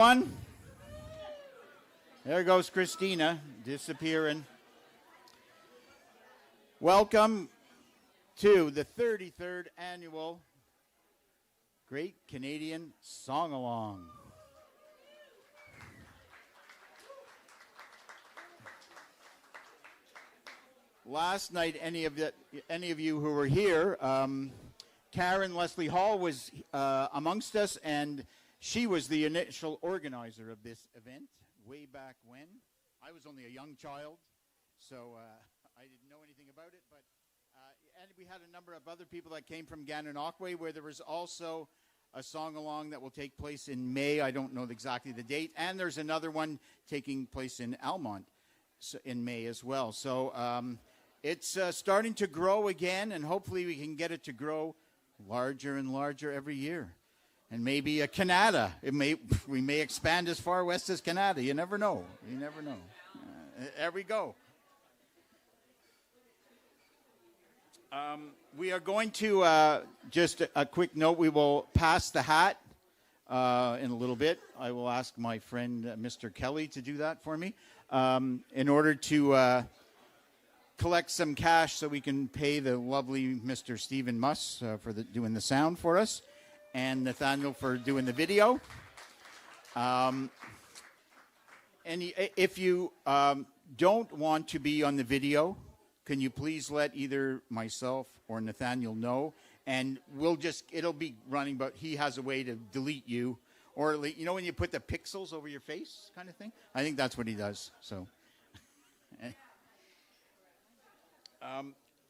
One. There goes Christina disappearing. Welcome to the 33rd annual Great Canadian Song-Along. Last night, any of you who were here, Karen Leslie Hall was amongst us, and she was the initial organizer of this event way back when. I was only a young child, so I didn't know anything about it. But and we had a number of other people that came from Gananoque, where there was also a song-along that will take place in May. I don't know exactly the date. And there's another one taking place in Almonte in May as well. So it's starting to grow again, and hopefully we can get it to grow larger and larger every year. And maybe Canada. We may expand as far west as Canada. You never know. You never know. There we go. We are going to, just a quick note, we will pass the hat in a little bit. I will ask my friend Mr. Kelly to do that for me in order to collect some cash so we can pay the lovely Mr. Stephen Muss for doing the sound for us, and Nathaniel for doing the video. And if you don't want to be on the video, can you please let either myself or Nathaniel know, and it'll be running, but he has a way to delete you, or you know when you put the pixels over your face kind of thing? I think that's what he does, so.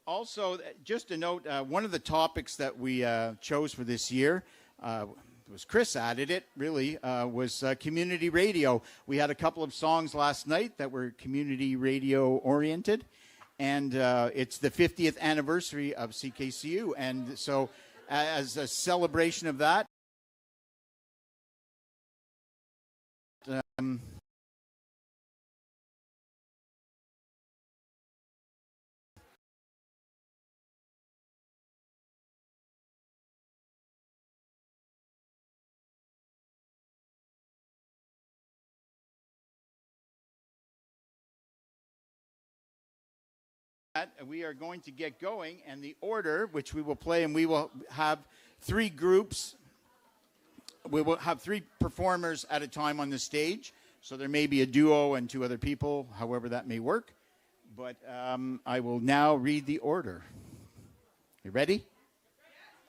Also, just a note, one of the topics that we chose for this year, was Chris added it, really, was community radio. We had a couple of songs last night that were community radio oriented, and it's the 50th anniversary of CKCU, and so as a celebration of that, we are going to get going, and the order which we will play, and we will have three groups. We will have three performers at a time on the stage, so there may be a duo and two other people, however that may work. But I will now read the order. You ready?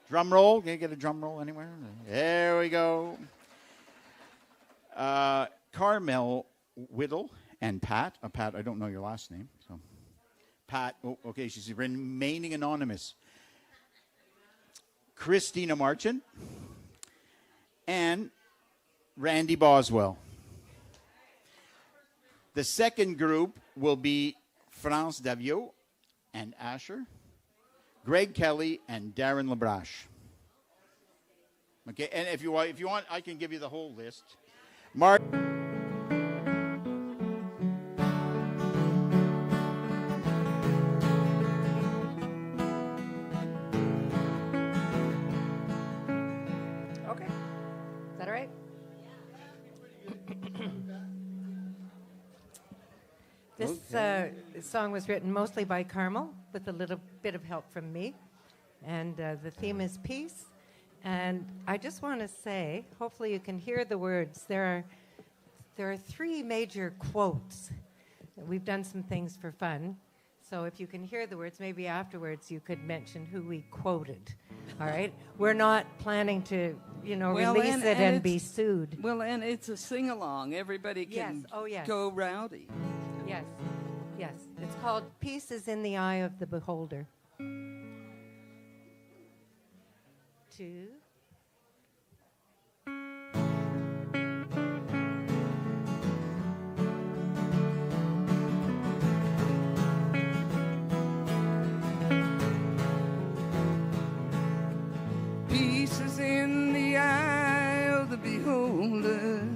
Drum roll. Can you get a drum roll anywhere? There we go. Carmel Whittle and Pat. Pat, I don't know your last name, so. Pat, oh, okay, she's remaining anonymous. Christina Marchant and Randy Boswell. The second group will be France Davio and Asher, Greg Kelly and Darren Labrache. Okay, and if you want, I can give you the whole list. Mark. This song was written mostly by Carmel with a little bit of help from me, and the theme is peace. And I just want to say, hopefully you can hear the words. There are three major quotes. We've done some things for fun, so if you can hear the words, maybe afterwards you could mention who we quoted. All right, we're not planning to, release it and be sued. Well, and it's a sing-along. Everybody can go rowdy. Yes, yes. It's called Peace is in the Eye of the Beholder. 2. Peace is in the eye of the beholder.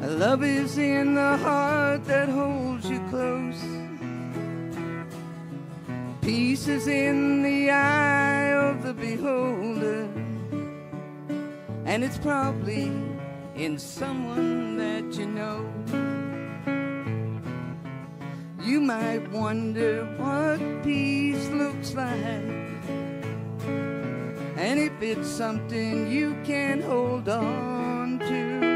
Love is in the heart that holds you close. Peace is in the eye of the beholder. And it's probably in someone that you know. You might wonder what peace looks like, and if it's something you can hold on to.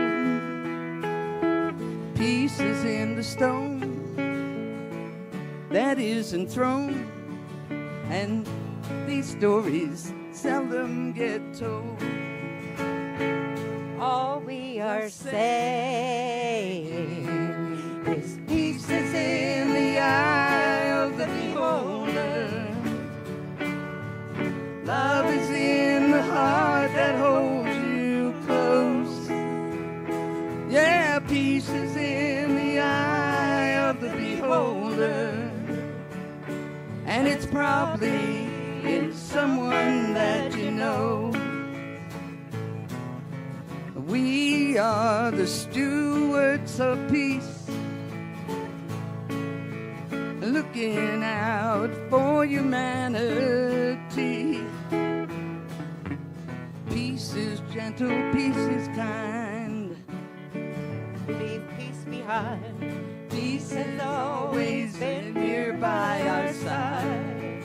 Peace is in the stone that isn't thrown, and these stories seldom get told. All we are saying is Peace is in the eye of the beholder. Love is in the heart that holds you close. Yeah, peace is in the eye of the beholder, and it's probably in someone that you know. We are the stewards of peace, looking out for humanity. Peace is gentle, peace is kind. leave peace behind. Peace has always been here by our side.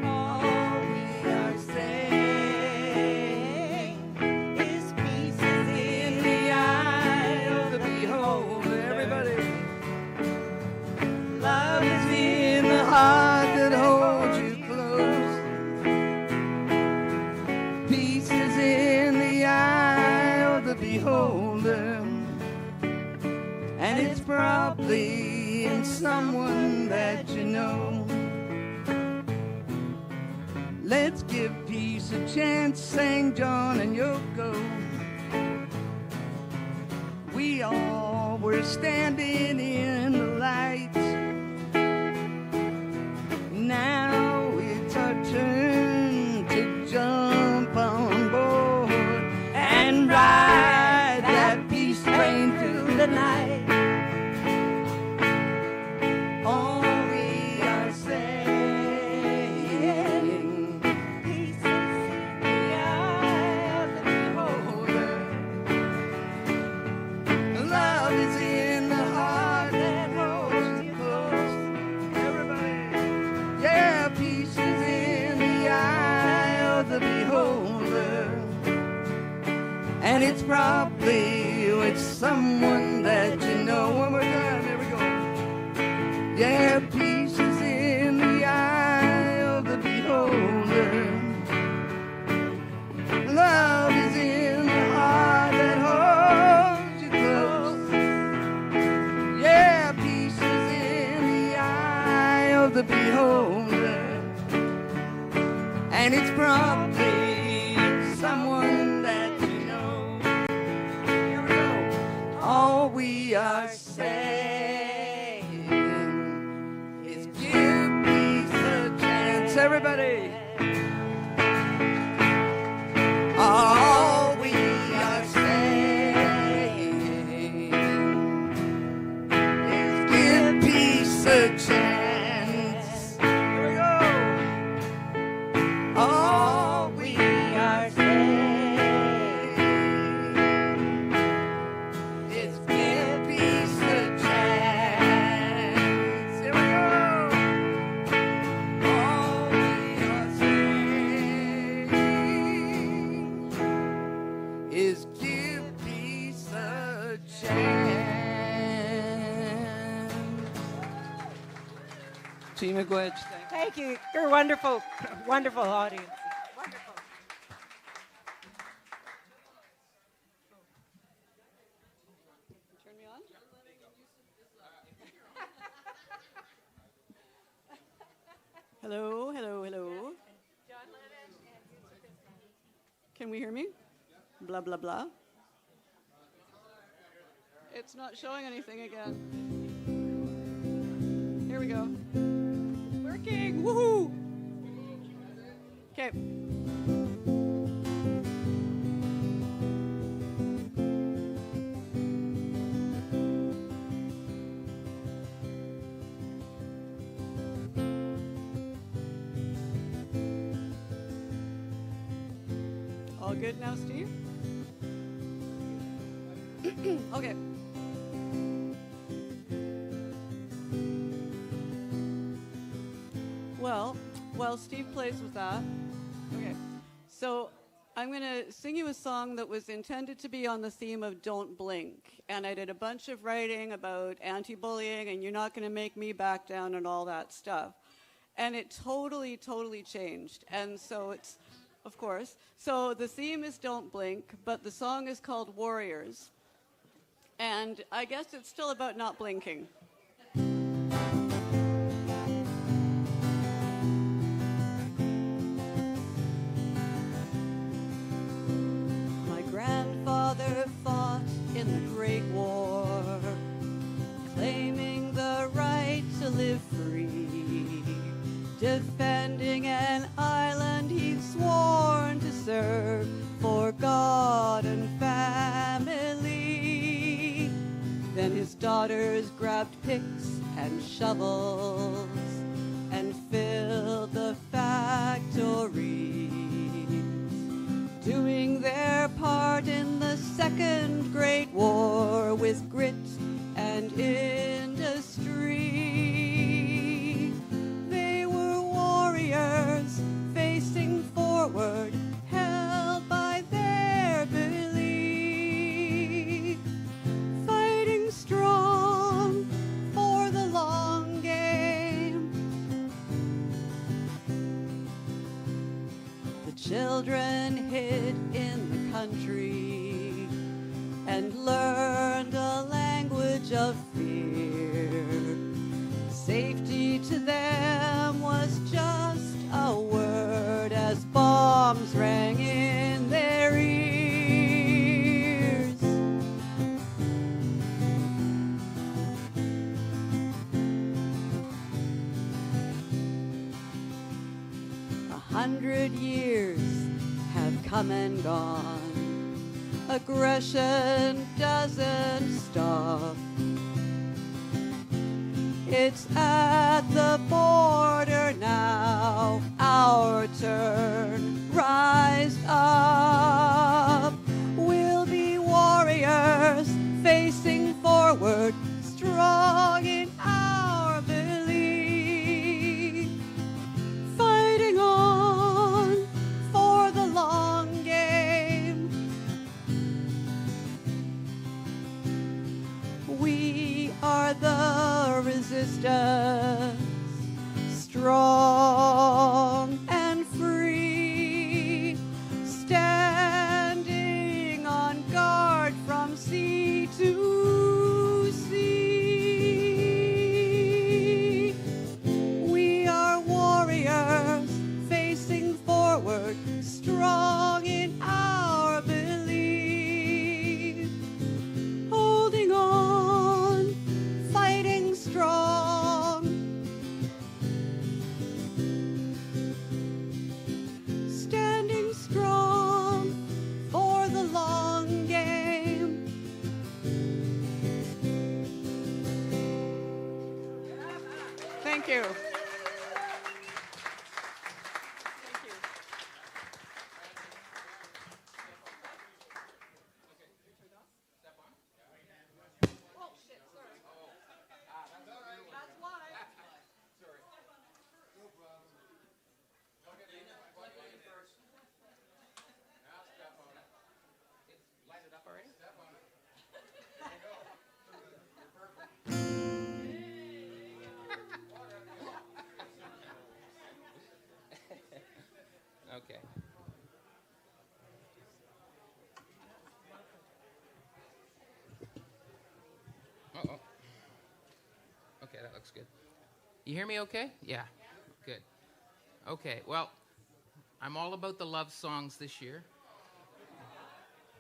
All we are saying is peace is in the eye of the beholder. Everybody. Love is in the heart that holds you close. Peace is in the eye of the beholder, and it's probably in someone that you know. Let's give peace a chance, sang John and Yoko. We all were standing in the light. Now it's our turn to jump on board and ride that peace train through the night. All we are saying, peace is in the eye of the beholder. Love is in the heart that holds you close. Everybody, yeah, peace is in the eye of the beholder, and it's probably with someone that you know. One more time, here we go. Yeah, peace is in the eye of the beholder. Love is in the heart that holds you close. Yeah, peace is in the eye of the beholder, and it's probably someone that you know. Here we go. All we are saying is give peace a chance. Everybody. All we are saying is give peace a chance. Here we go. All we are saying is give peace a chance. Here we go. All we are saying is give peace a chance. Team McGuire, Thank you. You're wonderful, wonderful audience. Wonderful. Turn me on? Hello, hello, hello. Can we hear me? Blah, blah, blah. It's not showing anything again. Here we go. Working! Woohoo! Okay. All good now, Steve? Okay. Well, while Steve plays with that, okay. So I'm going to sing you a song that was intended to be on the theme of Don't Blink. And I did a bunch of writing about anti-bullying and you're not going to make me back down and all that stuff. And it totally, totally changed. And so it's, of course, so the theme is Don't Blink, but the song is called Warriors. And I guess it's still about not blinking. My grandfather fought in the Great War, claiming the right to live free, defending an island he'd sworn to serve for God and family. Then his daughters grabbed picks and shovels and filled the factories, doing their part in the Second Great War with grit and industry. They were warriors facing forward, held by their belief, fighting strong for the long game. The children hid in the country and learned a language of fear. Safety to them was just a word as bombs rang in their ears. A 100 years have come and gone. Aggression doesn't stop. It's at the border now, our turn, rise up. We'll be warriors facing forward, strong in our belief, fighting on for the long game. We are the resistance, strong and free, standing on guard from sea to sea. We are warriors facing forward, strong in our belief, holding on, fighting strong, standing strong for the long game. Thank you. Thank you. Oh, shit, sorry. That's why. Light it up already? Okay. Uh-oh. Okay, that looks good. You hear me okay? Yeah. Good. Okay, well, I'm all about the love songs this year.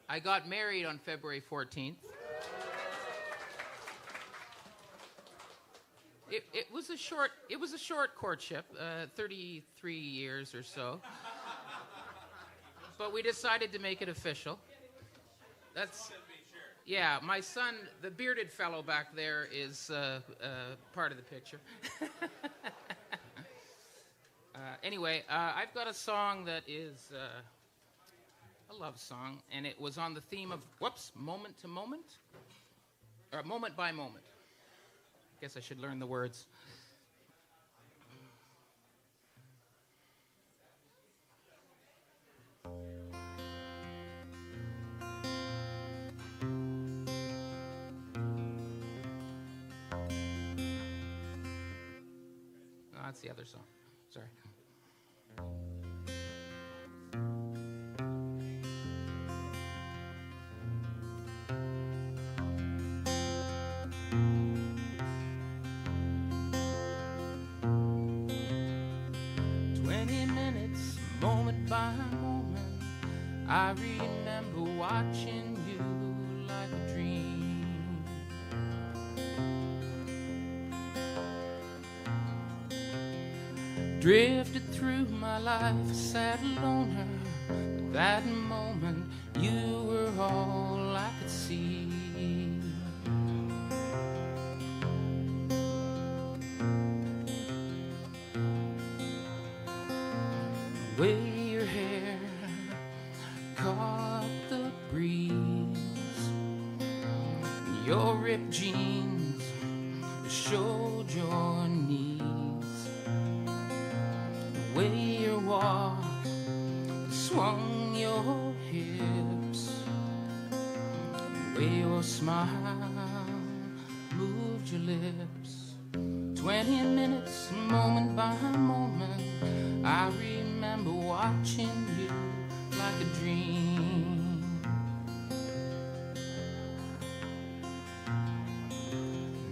I got married on February 14th. It was a short courtship, 33 years or so. But we decided to make it official. That's, yeah, my son, the bearded fellow back there, is part of the picture. Anyway, I've got a song that is a love song, and it was on the theme of, moment to moment? Or moment by moment. Guess I should learn the words. No, that's the other song. Sorry. 20 minutes, moment by moment, I remember watching you like a dream. Drifted through my life, sat loner. At that moment, you were all I could see. The way your hair caught the breeze, your ripped jeans showed your knees. The way your walk swung your hips, the way your smile moved your lips. 20 minutes, moment by moment, I remember watching you like a dream.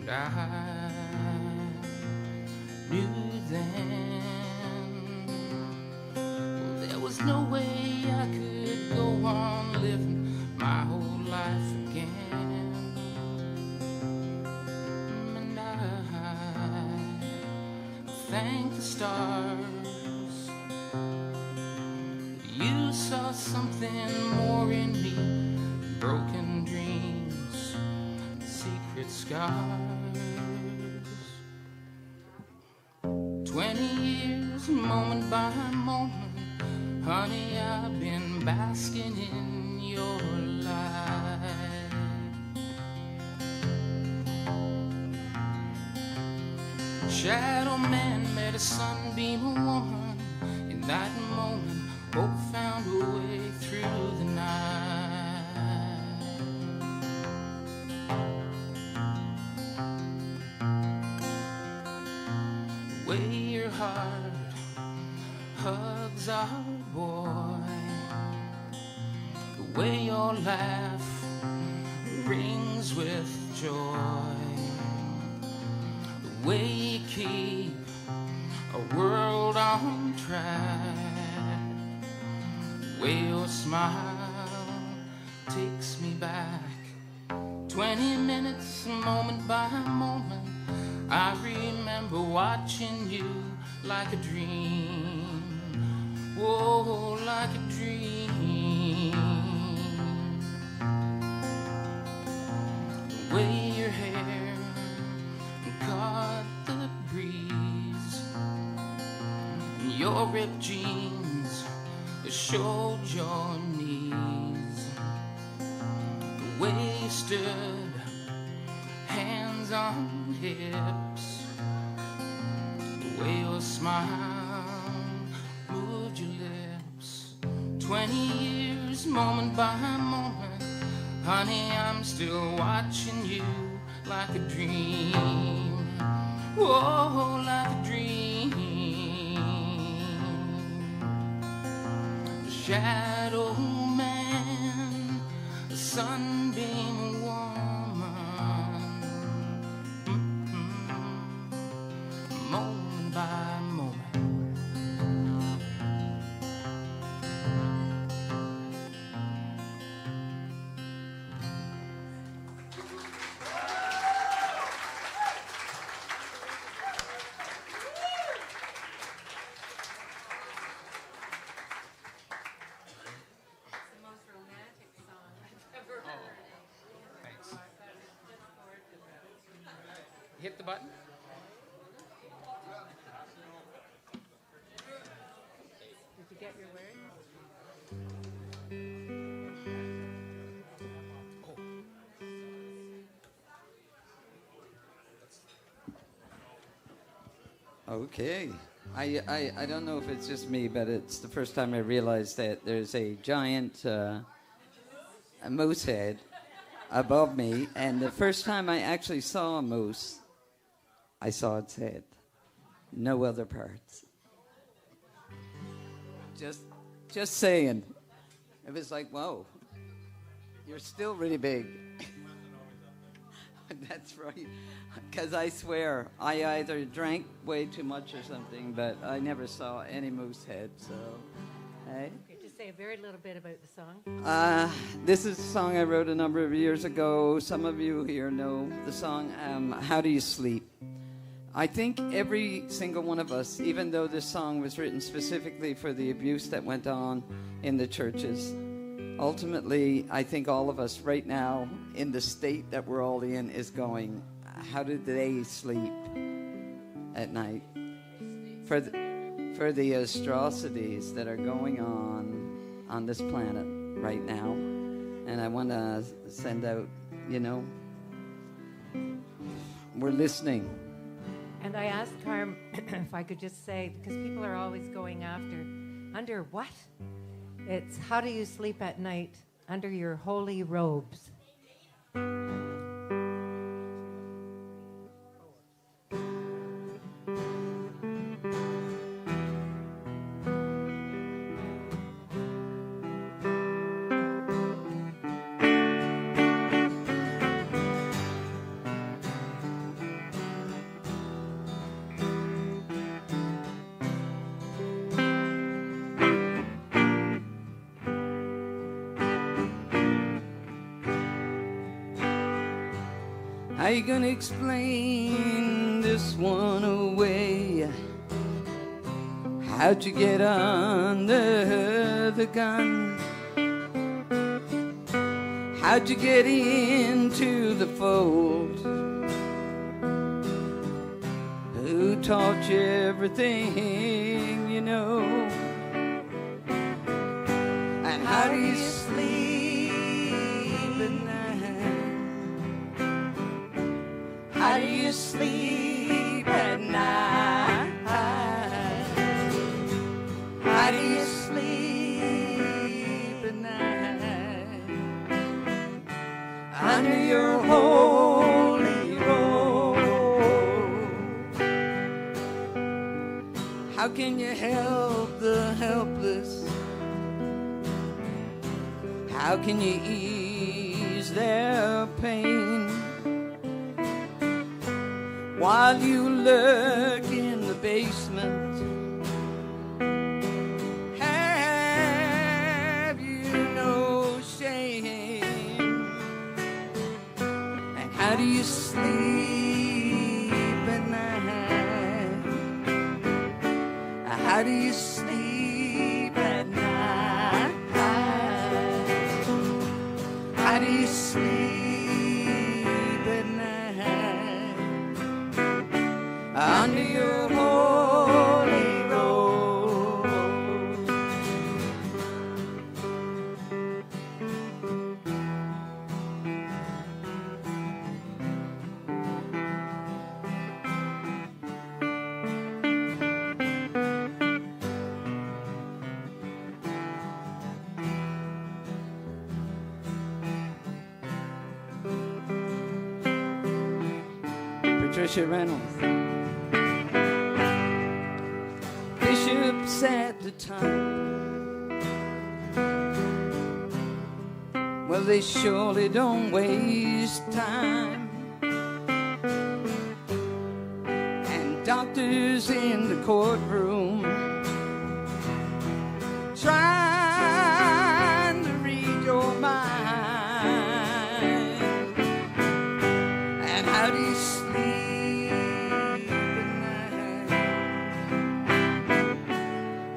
And I knew then, well, there was no way I could go on living my whole life again. And I thank the stars, you saw something more in me, broken dreams, secret scars. 20 years, moment by moment, honey, I've been basking in your light. Shadow man met a sunbeam of woman. In that moment, both found a way through the night. The way your heart hugs our boy, the way your laugh rings with joy, the way you keep a world on track, the way your smile takes me back. 20 minutes, moment by moment, I remember watching you like a dream. Whoa, like a dream. The way your hair caught the breeze, your ripped jeans showed your knees. The way you stood, hands on hips, the way your smile moved your lips. 20 years, moment by moment, honey, I'm still watching you like a dream. Whoa, like a dream. The shadow man, the sunbeam woman, moment by moment. Hit the button. Did you get your word? Okay. I don't know if it's just me, but it's the first time I realized that there's a giant a moose head above me, and the first time I actually saw a moose, I saw its head. No other parts. Just saying. It was like, whoa, you're still really big. That's right. Because I swear, I either drank way too much or something, but I never saw any moose head, so, hey. Okay, just say a very little bit about the song. This is a song I wrote a number of years ago. Some of you here know the song, How Do You Sleep? I think every single one of us, even though this song was written specifically for the abuse that went on in the churches, ultimately, I think all of us right now, in the state that we're all in, is going, how do they sleep at night? For the atrocities that are going on this planet right now. And I want to send out, we're listening. And I asked Carm if I could just say, because people are always going under what? It's how do you sleep at night under your holy robes? How you gonna explain this one away? How'd you get under the gun? How'd you get into the fold? Who taught you everything you know? And how do you sleep at night? How do you sleep at night? How do you sleep at night? Under your holy robe. How can you help the helpless? How can you ease their pain? While you lurk in the basement, have you no shame? And how do you sleep at night? How do you sleep at night? How do you sleep at night? Under your holy robe. Patricia Reynolds. Bishops at the time, well, they surely don't waste time. And doctors in the courtroom trying to read your mind. And how do you sleep at night?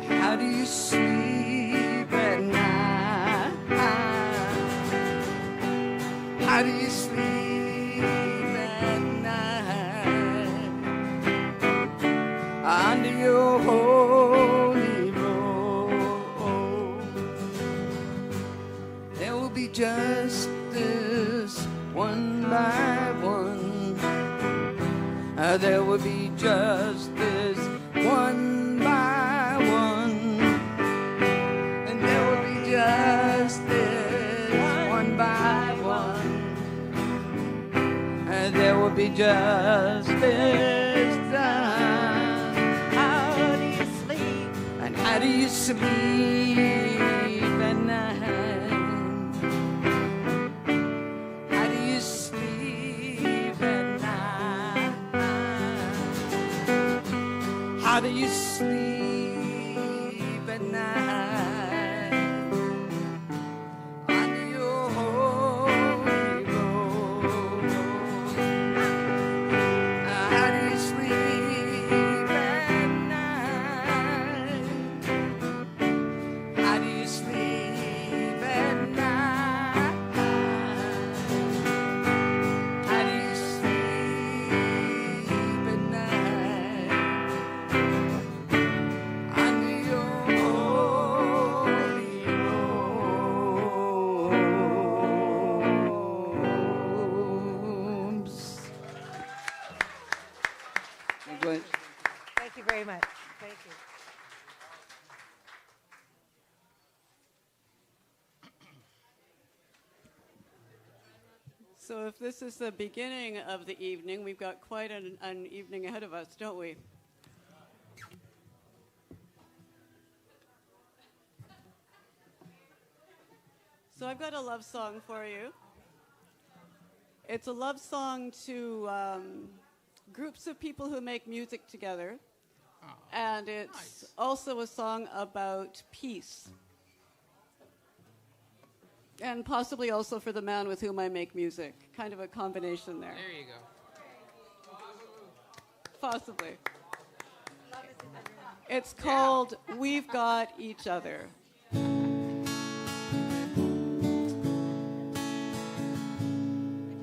How do you sleep at night? How do you sleep at night? Under your holy robe. There will be justice one by one. There will be justice one by one, and there will be justice done. How do you sleep? And how do you sleep at night? How do you sleep at night? How do you sleep at night? Under your holy robe. How do you sleep at night? How do you sleep at night? How do you sleep at night? Under your holy robes. Thank you very much. Thank you. So if this is the beginning of the evening, we've got quite an evening ahead of us, don't we? So I've got a love song for you. It's a love song to groups of people who make music together. And it's also a song about peace. And possibly also for the man with whom I make music. Kind of a combination there. There you go. Possibly. It's called We've Got Each Other. I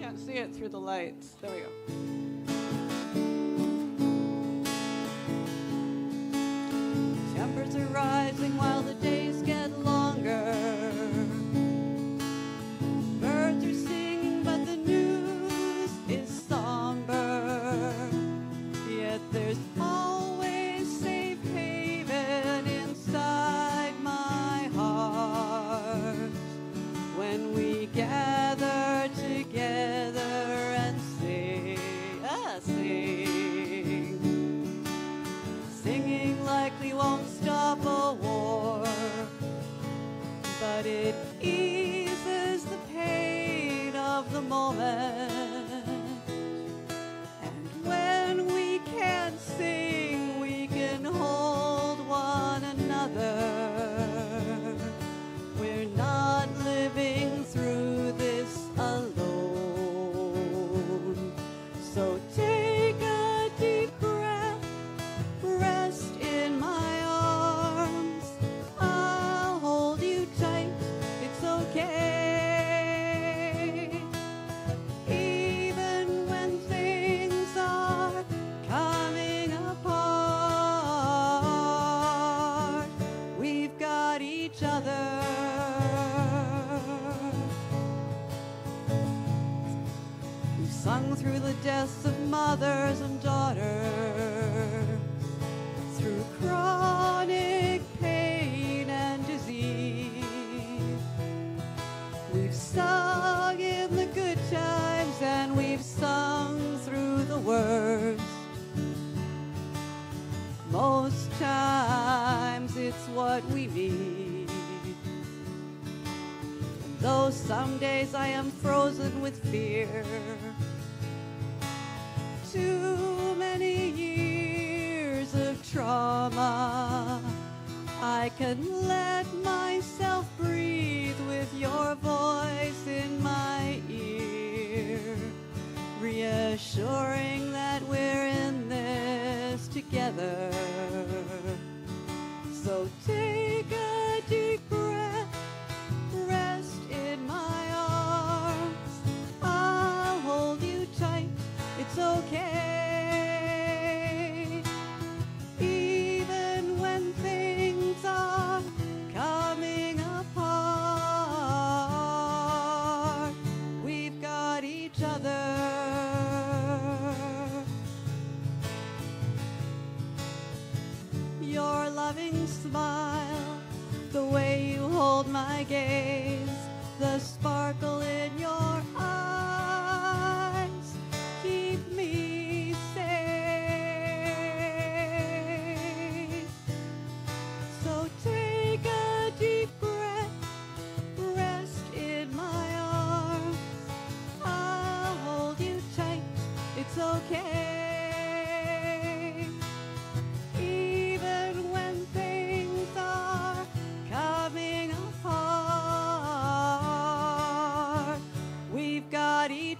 can't see it through the lights. There we go. Tempers are rising while the days get longer. Birds are singing, but the news is somber. Yet there's always safe haven inside my heart when we gather together and sing, singing like we won't stop a war, but it eases the pain of the moment. And when we can't sing, we can hold one another. We're not living through this alone. So take a deep breath, rest in my arms. I'll hold you tight, it's okay. Even when things are coming apart, we've got each other. We've sung through the deaths of mothers and daughters, through chronic pain and disease. We've sung in the good times and we've sung through the worst. Most times it's what we need. And though some days I am frozen with fear, too many years of trauma, I can let myself breathe with your voice in my ear, reassuring that we're in this together. So take a deep breath, rest in my arms. I'll hold you tight, it's okay. Even when things are coming apart,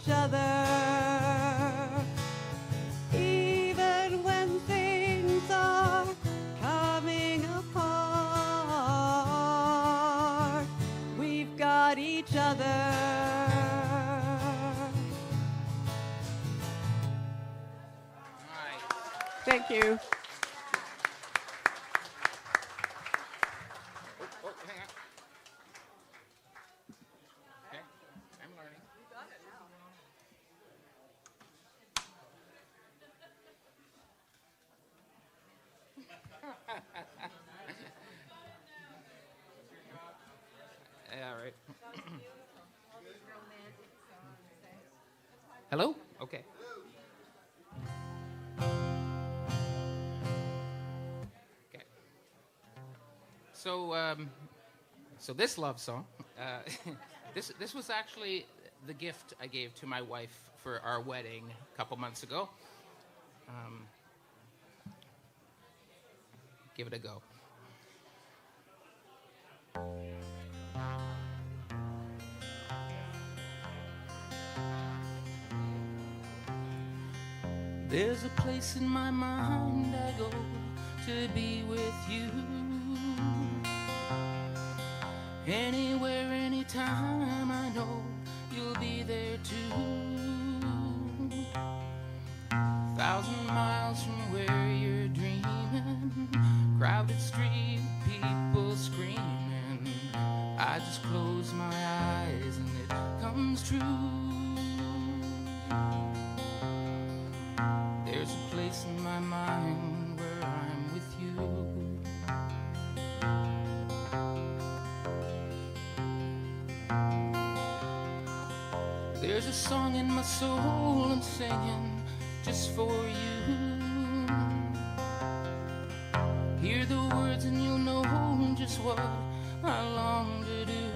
each other. Even when things are coming apart, we've got each other. Thank you. Oh, hang on. Okay, I'm learning. You got it now. Yeah, all right. Hello? Okay. Okay. So this love song, this was actually the gift I gave to my wife for our wedding a couple months ago. Give it a go. There's a place in my mind I go to be with you. Anywhere, anytime, I know you'll be there too. 1,000 miles from where you're dreaming, crowded street, people screaming. I just close my eyes and it comes true. There's a place in my mind where I'm with you. There's a song in my soul I'm singing just for you. Hear the words and you'll know just what I long to do.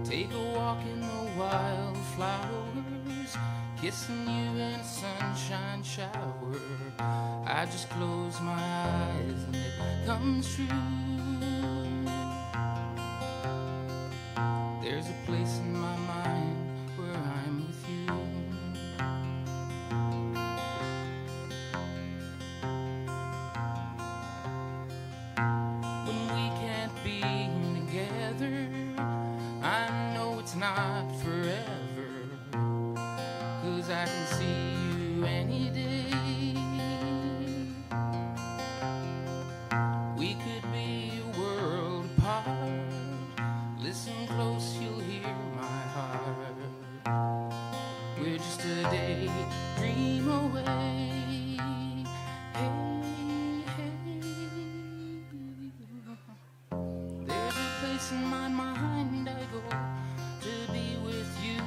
Take a walk in the wildflowers, kissing you in a sunshine shower. I just close my eyes and it comes true. There's a place in my mind where I'm with you. When we can't be together, I know it's not forever, 'cause I can see you any day. We could be a world apart. Listen close, you'll hear my heart. We're just a daydream away. Hey, hey. There's a place in my mind I go to be with you.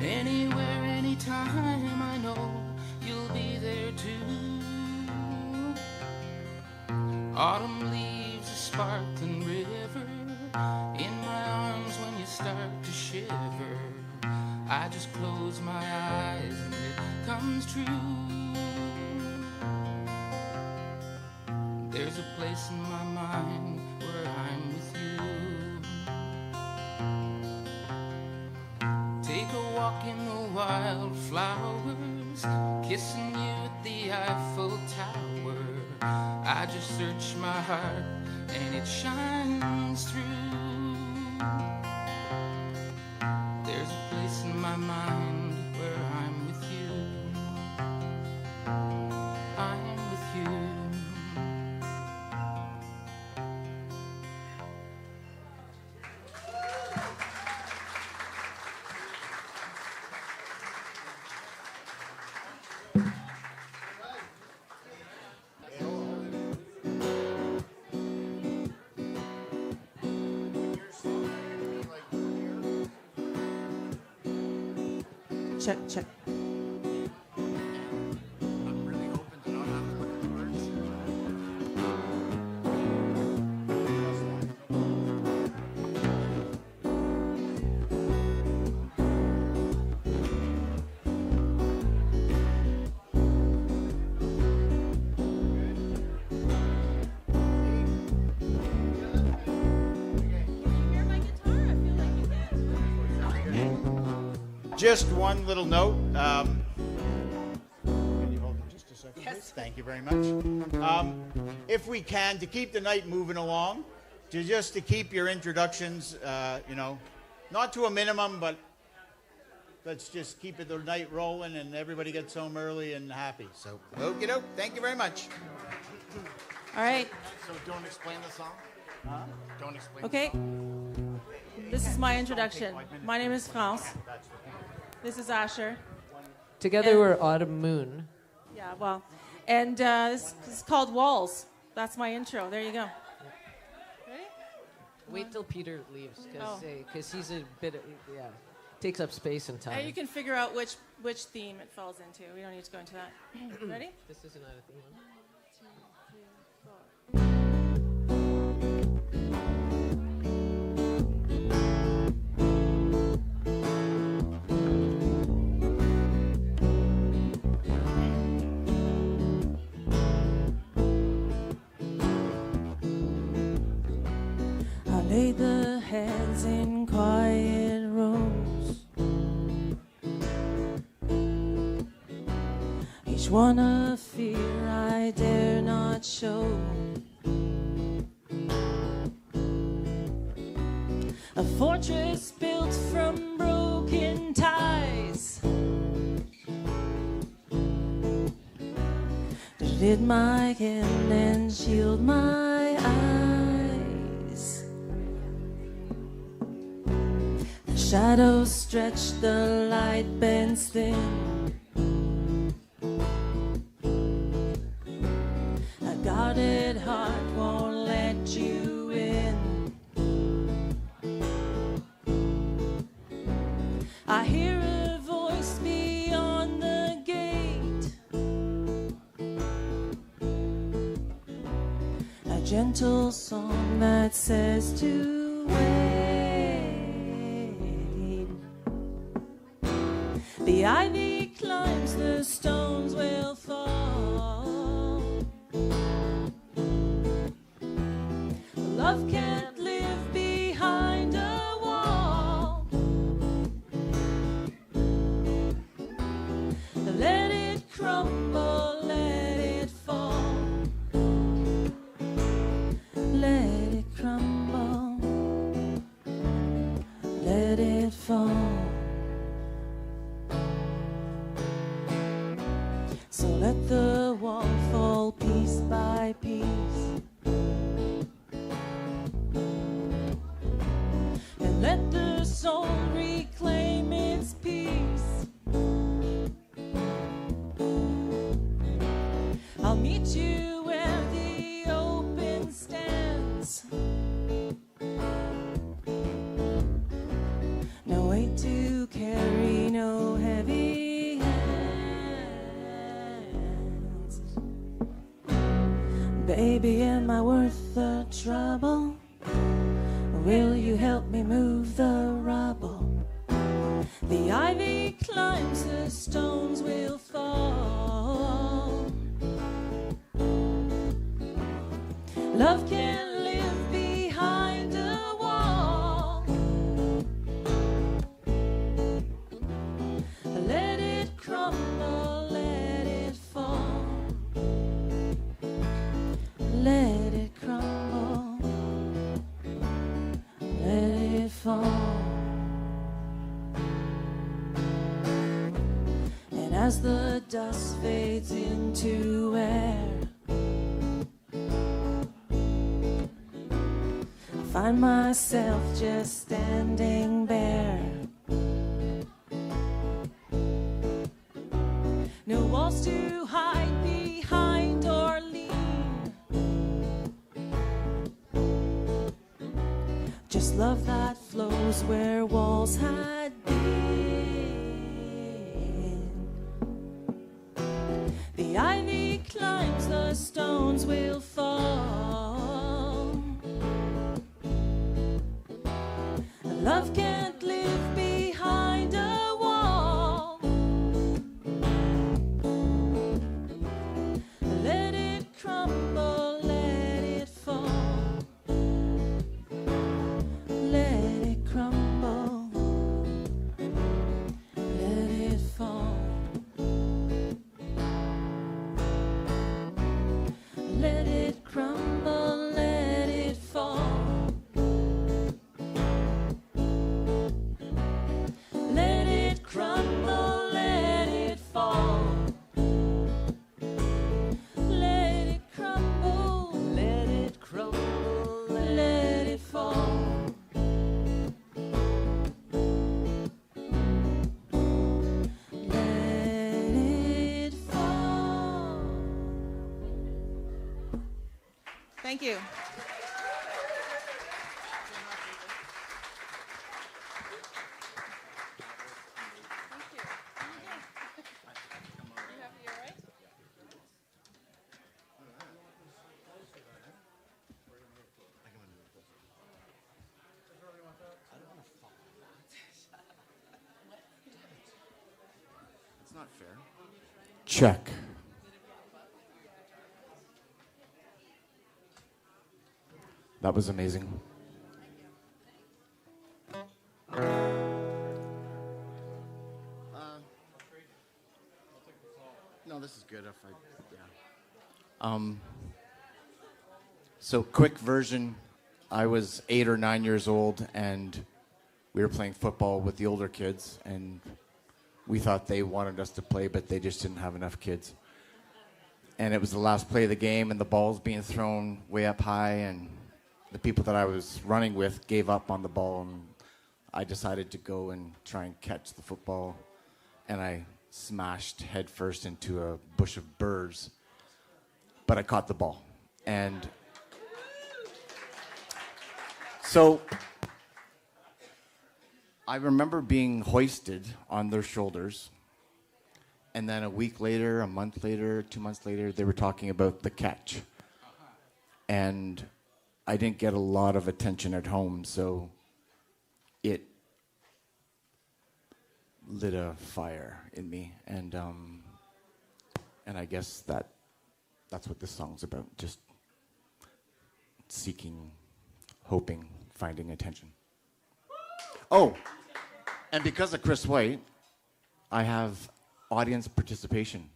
Anywhere, anytime, I know you'll be there too. Autumn leaves a sparkling river in my arms when you start to shiver. I just close my eyes and it comes true. There's a place in my mind where I'm with you. Take a walk in the wildflowers, kissing you at the Eiffel Tower. I just search my heart and it shines through. There's a place in my mind where I'm with you. I'm with you. Check, check. I'm really hoping that I'll have to look at the words. Just one little note. Can you hold it just a second, please? Thank you very much. If we can, to keep the night moving along, to keep your introductions, not to a minimum, but let's just keep the night rolling and everybody gets home early and happy. So, okie doke. Thank you very much. All right. So don't explain the song? Don't explain Okay. This is my introduction. My name is France. This is Asher. Together And- we're Autumn Moon. Yeah, well. And this is called Walls. That's my intro. There you go. Ready? Wait till Peter leaves, Oh. because he's a bit, takes up space and time. You can figure out which theme it falls into. We don't need to go into that. Ready? This is another theme. I lay the heads in quiet rooms, each one a fear I dare not show. A fortress built from broken ties to rid my kin and shield my eyes. The shadows stretch, the light bends thin. A guarded heart won't let you in. I hear a voice beyond the gate, a gentle song that says to wait. The ivy climbs, the stones will fall. Love can't live behind a wall. Let it crumble, let it fall. Let it crumble, let it fall. So let the wall fall piece by piece, and let the soul reclaim its peace. I'll meet you where the open stands. No weight to carry, no heavy hands. Baby, am I worth the trouble? Will you help me move the rubble? The ivy climbs, the stones will fall. Love can't live behind a wall. Let it crumble, let it fall. Let it crumble, let it fall. And as the dust fades into air, I find myself just standing bare. No walls to hide behind or lean, just love that flows where walls had been. The ivy climbs, the stones will fall. Love can't live behind a wall. Let it crumble, let it fall. Let it crumble, Thank you. It's not fair. Check. That was amazing. No, this is good. If I, yeah. So quick version. I was 8 or 9 years old, and we were playing football with the older kids, and we thought they wanted us to play, but they just didn't have enough kids. And it was the last play of the game, and the ball's being thrown way up high, and the people that I was running with gave up on the ball, and I decided to go and try and catch the football, and I smashed headfirst into a bush of burrs, but I caught the ball. And so I remember being hoisted on their shoulders, and then a week later, a month later, 2 months later, they were talking about the catch. And I didn't get a lot of attention at home, so it lit a fire in me, and I guess that's what this song's about, just seeking, hoping, finding attention. Oh, and because of Chris White, I have audience participation.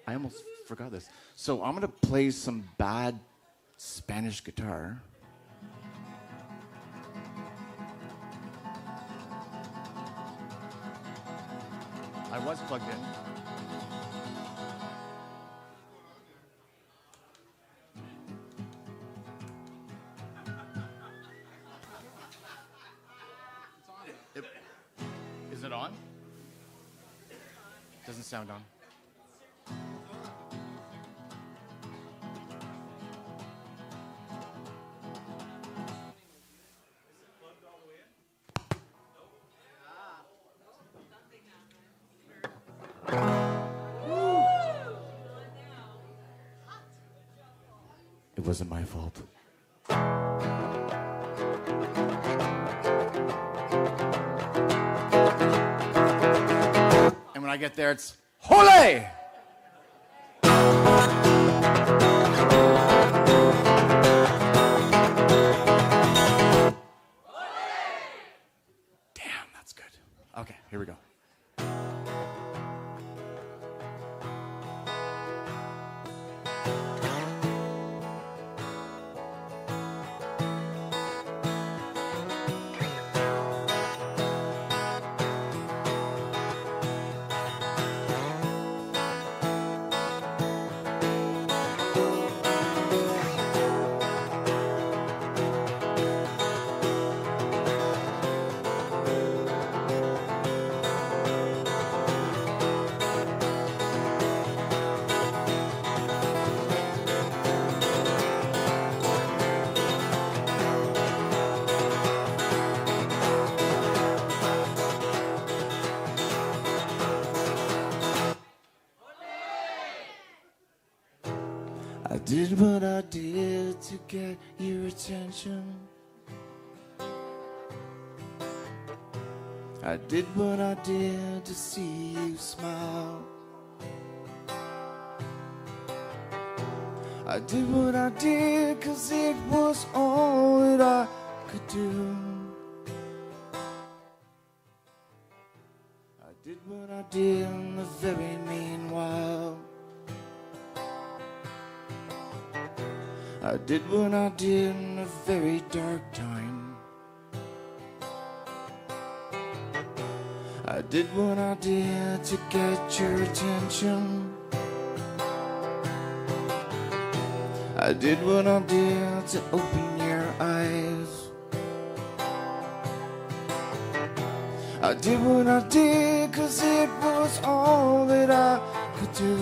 I almost forgot this. So I'm going to play some bad Spanish guitar. I was plugged in. Is it on? Doesn't sound on. It wasn't my fault. And when I get there, it's Hole! Damn, that's good. Okay, here we go. I did what I did to get your attention. I did what I did to see you smile. I did what I did 'cause it was all that I could do. I did what I did in the very meanwhile. I did what I did in a very dark time. I did what I did to get your attention. I did what I did to open your eyes. I did what I did 'cause it was all that I could do.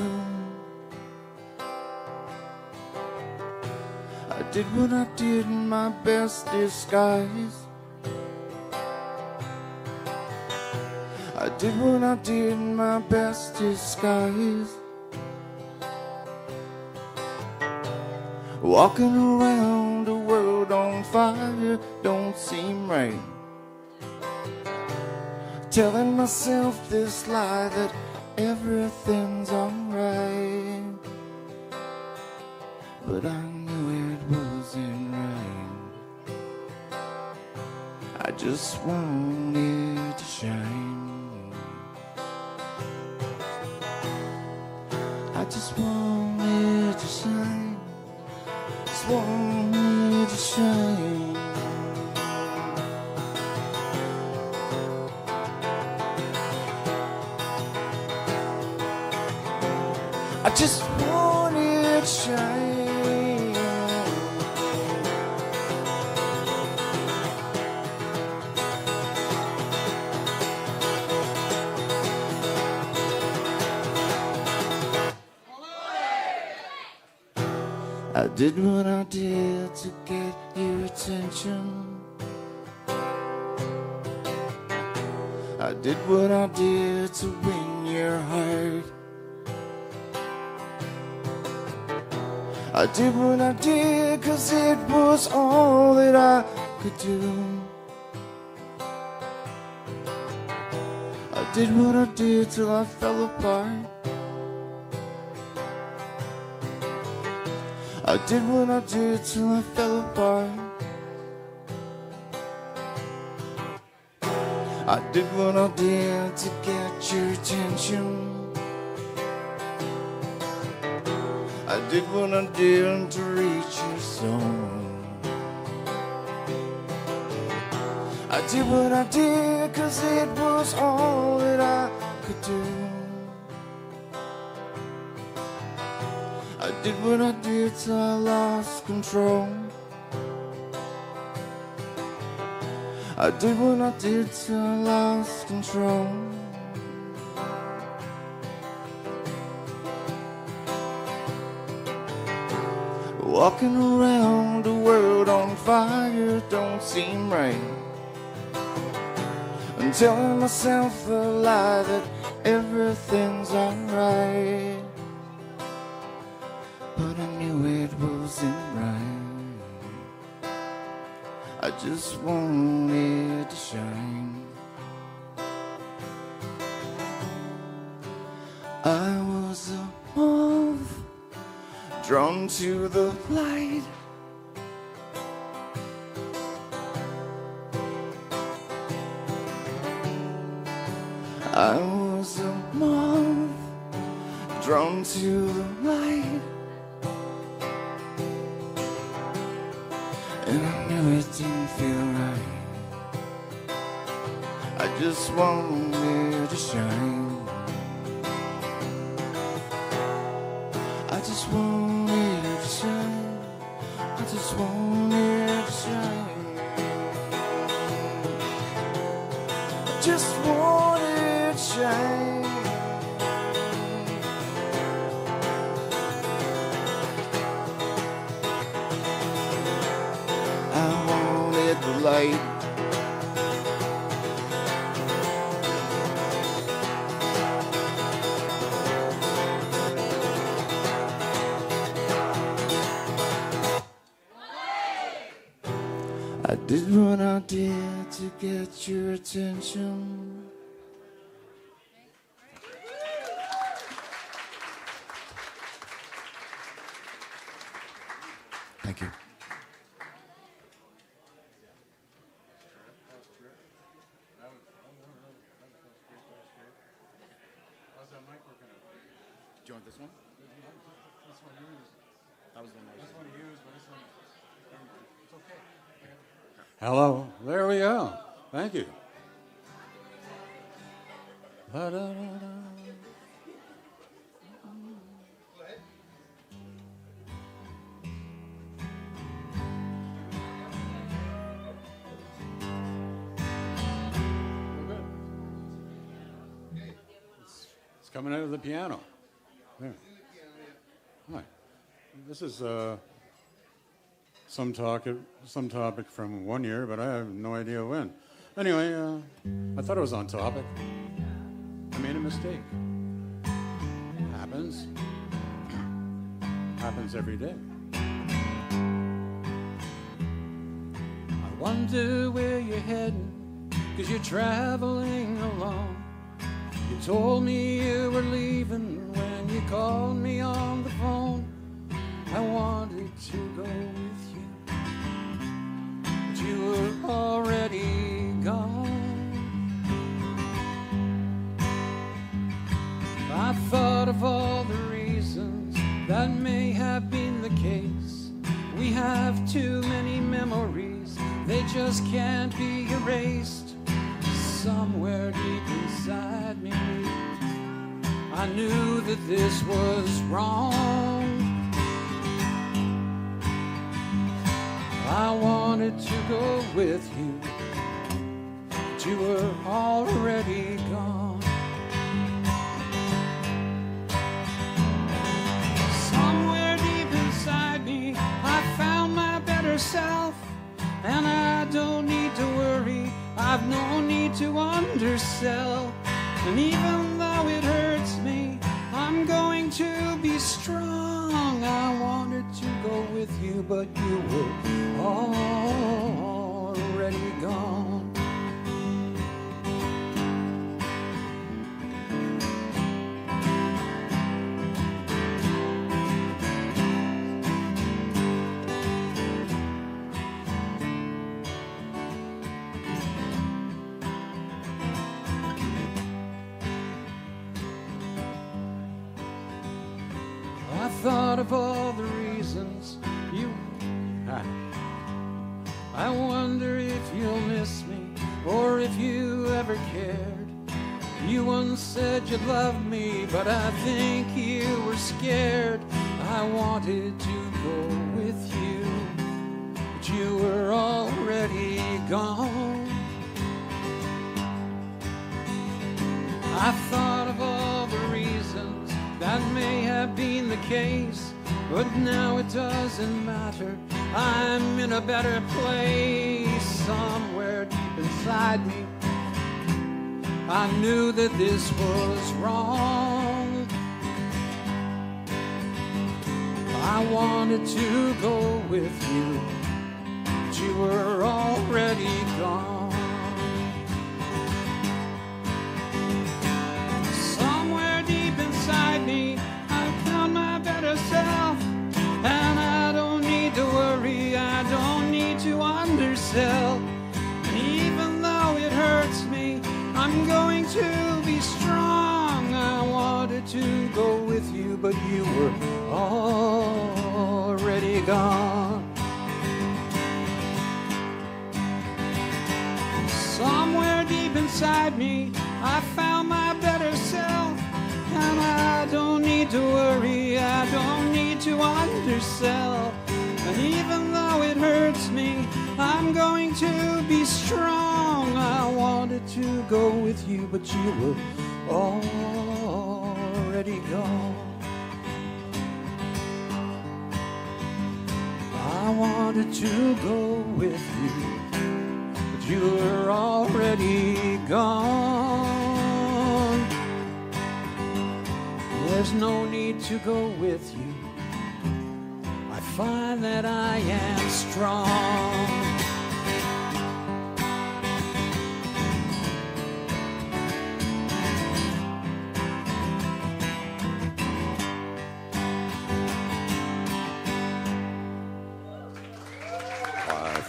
I did what I did in my best disguise. I did what I did in my best disguise. Walking around the world on fire don't seem right. Telling myself this lie that everything's alright. But I knew it wasn't right. I just wanted to shine. I just wanted to shine. Just wanted to shine. I just wanted to shine. I did what I did to get your attention. I did what I did to win your heart. I did what I did 'cause it was all that I could do. I did what I did till I fell apart. I did what I did till I fell apart. I did what I did to get your attention. I did what I did to reach your soul. I did what I did 'cause it was all that I could do. I did what I did till I lost control. I did what I did till I lost control. Walking around the world on fire don't seem right. I'm telling myself a lie that everything's alright. But I knew it wasn't right. I just wanted to shine. I was a moth drawn to the light. I was a moth drawn to the light. And I knew it didn't feel right. I just wanted to shine. I just wanted to shine. I just wanted to shine. I just wanted to shine. I wanted the light. I did what I did to get your attention. Thank you. Do you want this one? That was the one you used, but this one, it's okay. Hello. There we go. Thank you. Da-da-da-da. It's coming out of the piano. There. Hi. This is some topic from one year, but I have no idea when. Anyway, I thought it was on topic. I made a mistake. Happens. Happens every day. I wonder where you're heading, 'cause you're traveling alone. You told me you were leaving when you called me on the phone. I wanted to go with you, but you were already gone. I thought of all the reasons that may have been the case. We have too many memories, they just can't be erased. Somewhere deep inside me, I knew that this was wrong. I wanted to go with you, but you were already gone. Somewhere deep inside me, I found my better self, and I don't need to worry, I've no need to undersell. And even though it hurts me, I'm going to be strong. I wanted to go with you, but you were already gone. I thought of all the reasons you had. I wonder if you'll miss me, or if you ever cared. You once said you loved me, but I think you were scared. I wanted to go with you, but you were already gone. I thought of all the reasons that may have been the case, but now it doesn't matter. I'm in a better place. Somewhere deep inside me, I knew that this was wrong. I wanted to go with you, but you were already gone. Inside me, I found my better self, and I don't need to worry, I don't need to undersell. And even though it hurts me, I'm going to be strong. I wanted to go with you, but you were already gone. Somewhere deep inside me, I found my better self, and I don't need to worry, I don't need to undersell. And even though it hurts me, I'm going to be strong. I wanted to go with you, but you were already gone. I wanted to go with you, but you were already gone. There's no need to go with you. I find that I am strong.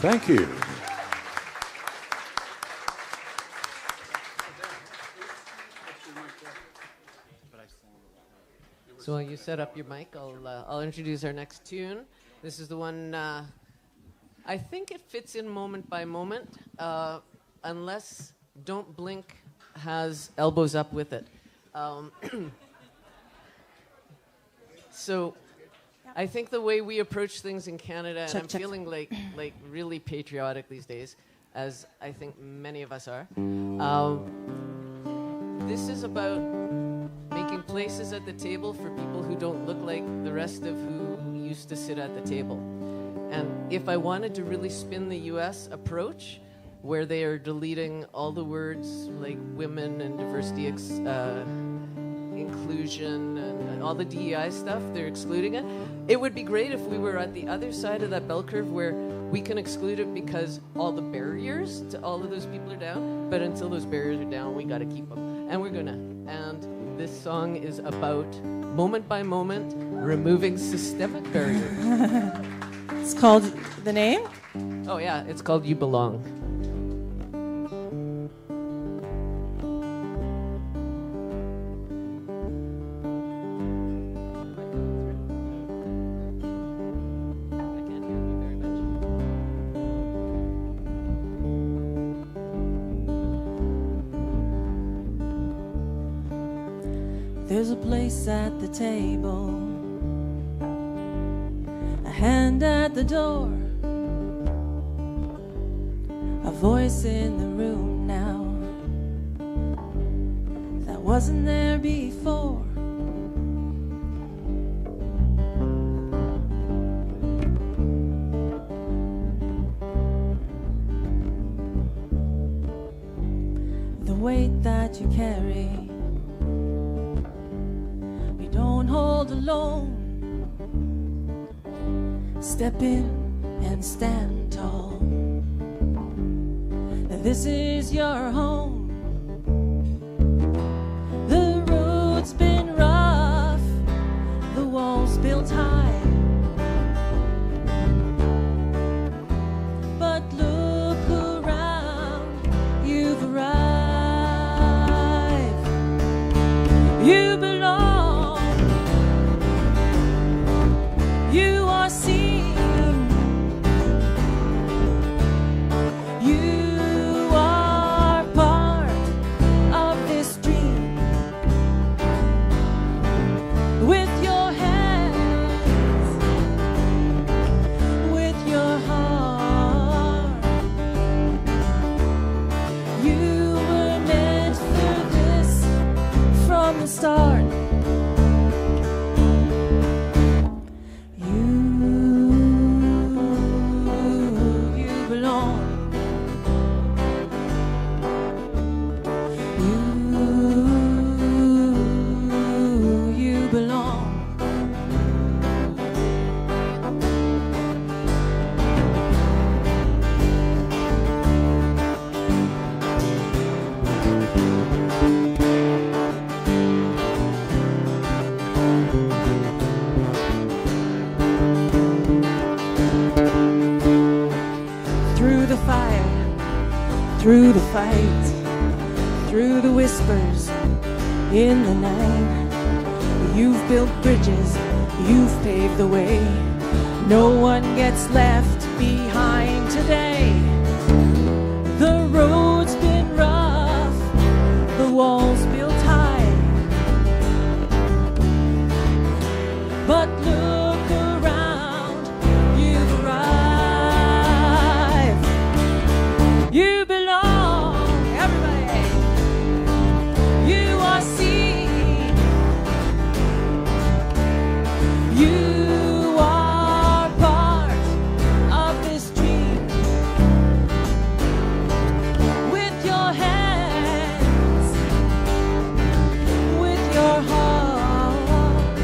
Thank you. So while you set up your mic, I'll introduce our next tune. This is the one, I think it fits in moment by moment, unless Don't Blink has elbows up with it. So I think the way we approach things in Canada, and I'm feeling like really patriotic these days, as I think many of us are, this is about making places at the table for people who don't look like the rest of who used to sit at the table. And if I wanted to really spin the US approach, where they are deleting all the words like women and diversity, inclusion, and all the DEI stuff, they're excluding it. It would be great if we were at the other side of that bell curve where we can exclude it because all the barriers to all of those people are down. But until those barriers are down, we got to keep them. And we're going to. And this song is about, moment by moment, removing systemic barriers. It's called, the name? Oh, yeah, it's called You Belong. There's a place at the table, a hand at the door, a voice in the room now that wasn't there before. The weight that you carry, don't hold alone. Step in and stand tall. This is your home. The road's been rough, the walls built high, but look around, you've arrived. You belong. You are seen. You are part of this dream. With your hands, with your heart, you were meant for this from the start. Through the fight, through the whispers in the night, you've built bridges, you've paved the way. No one gets left behind today. The road's been rough, the walls built high, but look around, you've arrived. You belong, everybody. You are seen. You are part of this dream. With your hands, with your heart,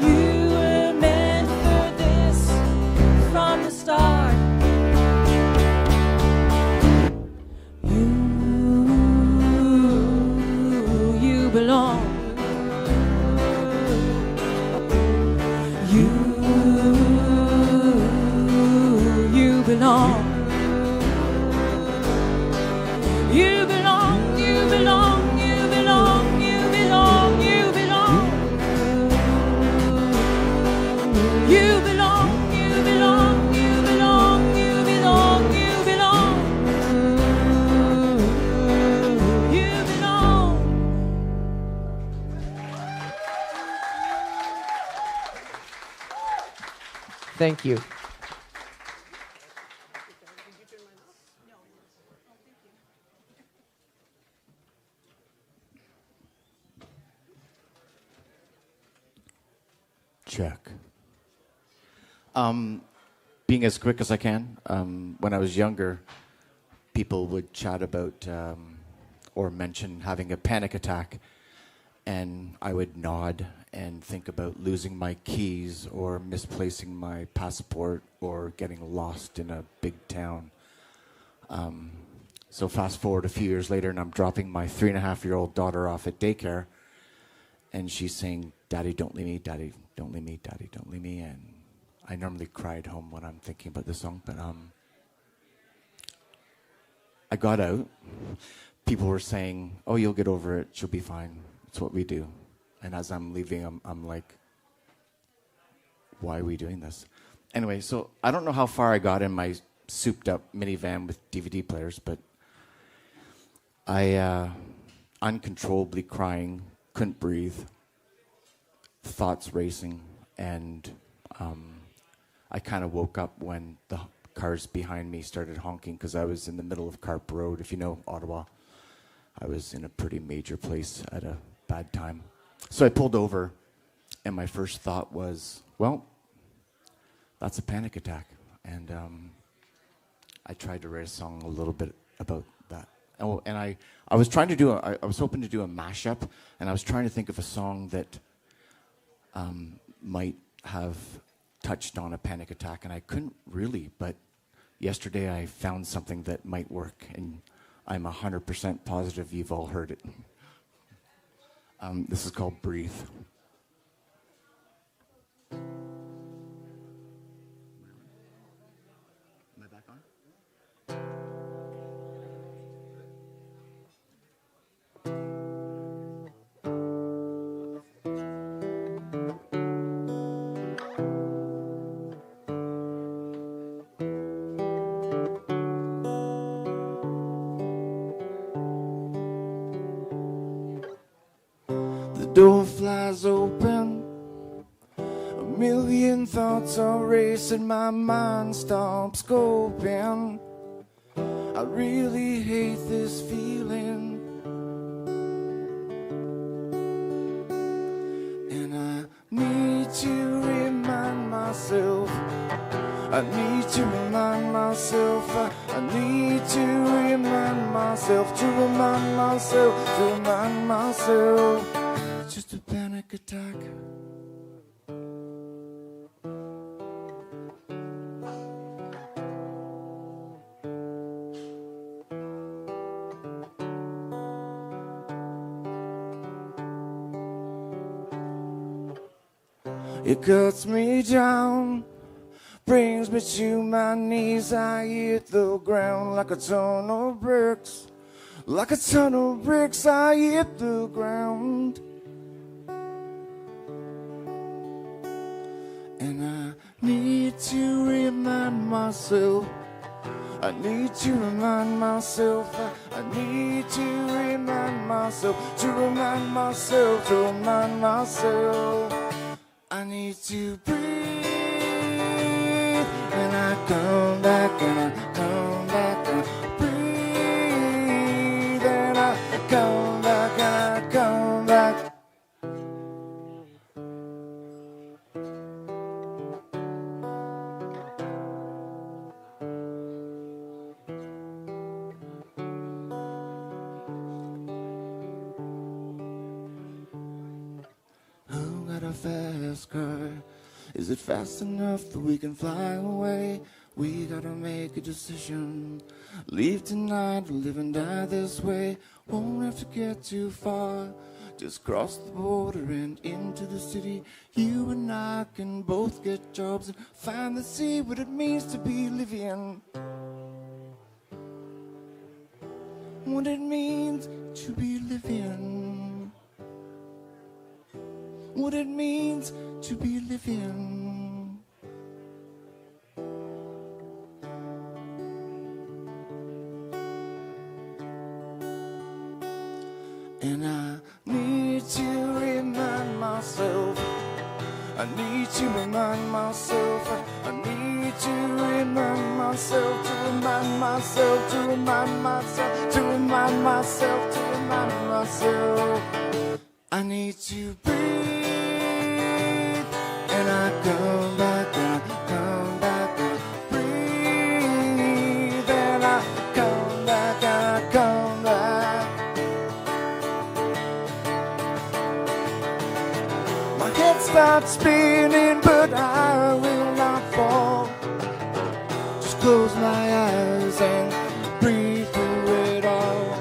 you were meant for this from the start. You belong. You belong. You belong. You belong. You belong. You belong. You belong. You belong. You belong. You belong. You belong. You belong. You belong. Thank you. Check. Being as quick as I can. When I was younger, people would chat about or mention having a panic attack, and I would nod and think about losing my keys or misplacing my passport or getting lost in a big town. So fast forward a few years later, and I'm dropping my 3.5-year-old daughter off at daycare, and she's saying, "Daddy, don't leave me, Daddy, don't leave me, Daddy, don't leave me." And I normally cry at home when I'm thinking about this song, but I got out. People were saying, "Oh, you'll get over it, she'll be fine. It's what we do." And as I'm leaving, I'm like, why are we doing this? Anyway, so I don't know how far I got in my souped up minivan with DVD players, but I uncontrollably crying, couldn't breathe, thoughts racing, and I kind of woke up when the cars behind me started honking because I was in the middle of Carp Road. If you know Ottawa, I was in a pretty major place at a bad time. So I pulled over, and my first thought was, well, that's a panic attack. And I tried to write a song a little bit about that. Oh, and I was trying to do I was hoping to do a mashup, and I was trying to think of a song that might have touched on a panic attack, and I couldn't really, but yesterday I found something that might work, and I'm 100% positive you've all heard it. This is called Breathe. Am I back on? Door flies open, a million thoughts are racing, my mind stops scoping. I really hate this feeling, and I need to remind myself, I need to remind myself, I need to remind myself, to remind myself, to remind myself. Just a panic attack. It cuts me down, brings me to my knees. I hit the ground like a ton of bricks. Like a ton of bricks, I hit the ground. And I need to remind myself, I need to remind myself, I need to remind myself, to remind myself, to remind myself. I need to breathe, and I come back, and I come back, and I breathe, and I come back, and I come back. Fast car, is it fast enough that we can fly away? We gotta make a decision, leave tonight or live and die this way. Won't have to get too far, just cross the border and into the city. You and I can both get jobs and finally see what it means to be living, what it means to be living, what it means to be living. And I need to remind myself, I need to remind myself, I need to remind myself, to remind myself, to remind myself, to remind myself, to remind myself. I need to breathe, and I come back, and I come start spinning, but I will not fall. Just close my eyes and breathe through it all.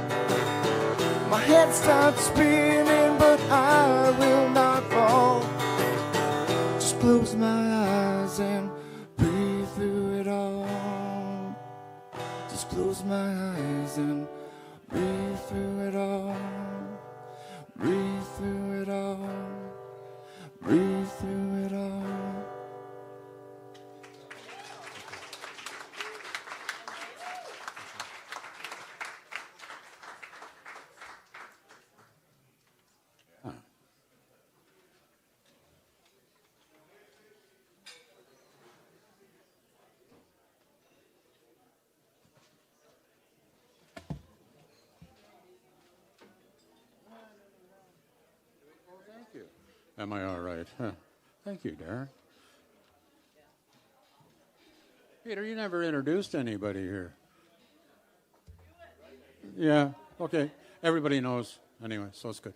My head starts spinning, but I will not fall. Just close my eyes and breathe through it all. Just close my eyes and breathe through it all. Breathe through it all. Breathe through it all. Am I all right? Huh. Thank you, Darren. Peter, you never introduced anybody here. Yeah, okay. Everybody knows anyway, so it's good.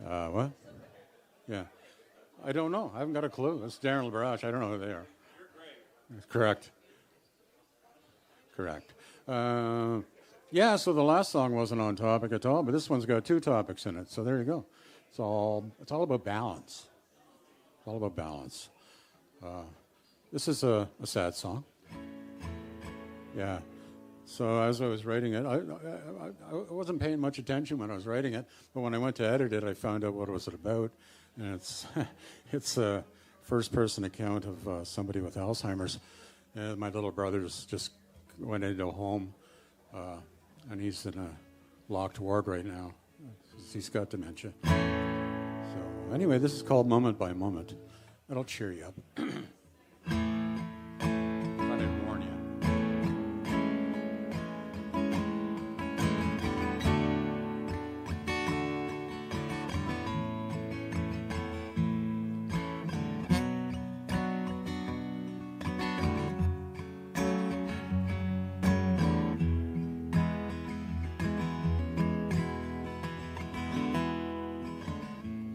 What? Yeah. I don't know. I haven't got a clue. It's Darren LaBarache. I don't know who they are. Correct. Correct. Yeah, so the last song wasn't on topic at all, but this one's got 2 topics in it. So there you go. It's all about balance. It's all about balance. This is a sad song. Yeah. So as I was writing it, I wasn't paying much attention when I was writing it, but when I went to edit it, I found out what it was about, and it's a first-person account of somebody with Alzheimer's. My little brother's just went into a home. And he's in a locked ward right now. He's got dementia. So anyway, this is called Moment by Moment. It'll cheer you up. I didn't warn you.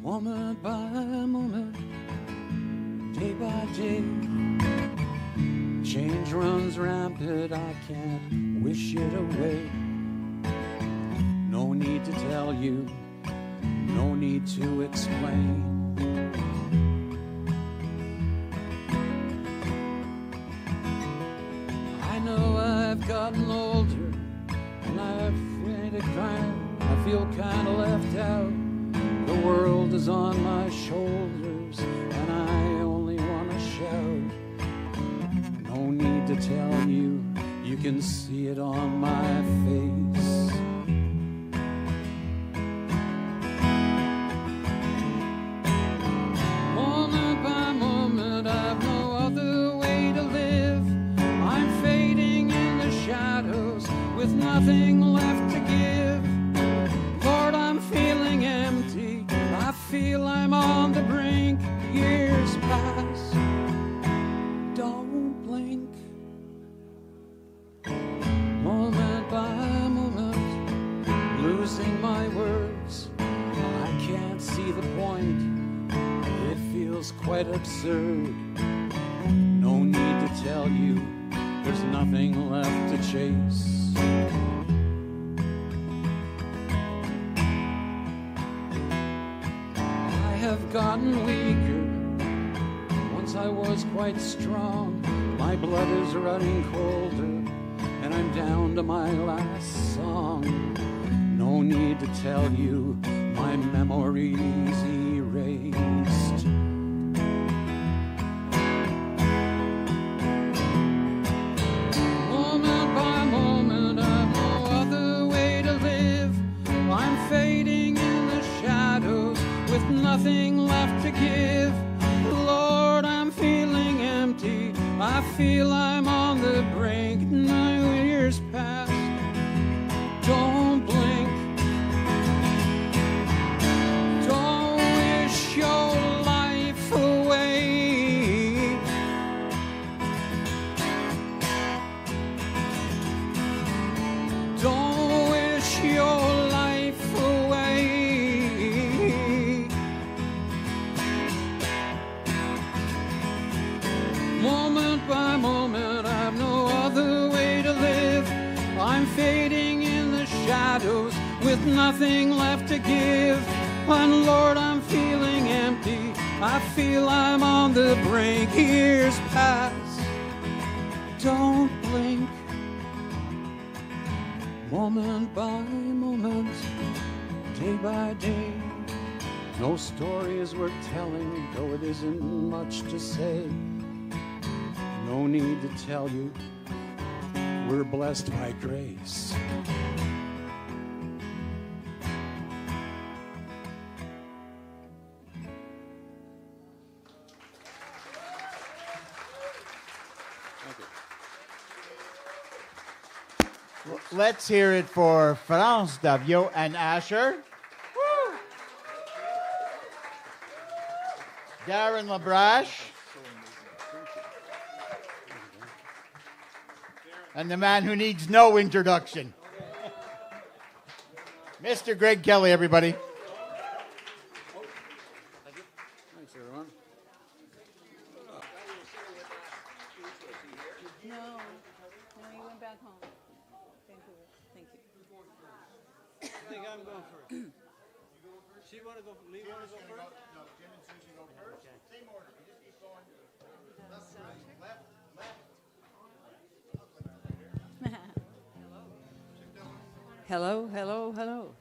Moment by moment, day by day, change runs rampant, I can't wish it away. No need to tell you, no need to explain. I know I've gotten older, and I've faded kind. I feel kind of left out. The world is on my shoulders, and I only want to shout. No need to tell you, you can see it on my face. Moment by moment, I've no other way to live. I'm fading in the shadows with nothing left to give. Lord, I'm feeling empty. I feel I'm on the brink. Years pass. Don't blink. Moment by moment, losing my words. I can't see the point. It feels quite absurd. No need to tell you, there's nothing left to chase. Have gotten weaker. Once I was quite strong. My blood is running colder, and I'm down to my last song. No need to tell you, my memory's erased. Moment by moment, I've no other way to live. I'm fading in the shadows with nothing left to give. Lord, I'm feeling empty. I feel I'm on the brink. 9 years past. Don't blink. Don't wish your life away. Don't wish your life away. with nothing left to give. And Lord, I'm feeling empty. I feel I'm on the brink. Years pass, don't blink. Moment by moment, day by day. No story is worth telling, though it isn't much to say. No need to tell you, we're blessed by grace. Let's hear it for France Davio and Asher. Woo! Darren Labrache. And the man who needs no introduction. Mr. Greg Kelly, everybody. Thanks, everyone. No, you went back home. Vancouver. Thank you. I think I'm going first. She want to go? Lee want to go first? No, Jim and Susie go first. Same order. You just keep going. Left, left. Hello, hello, hello.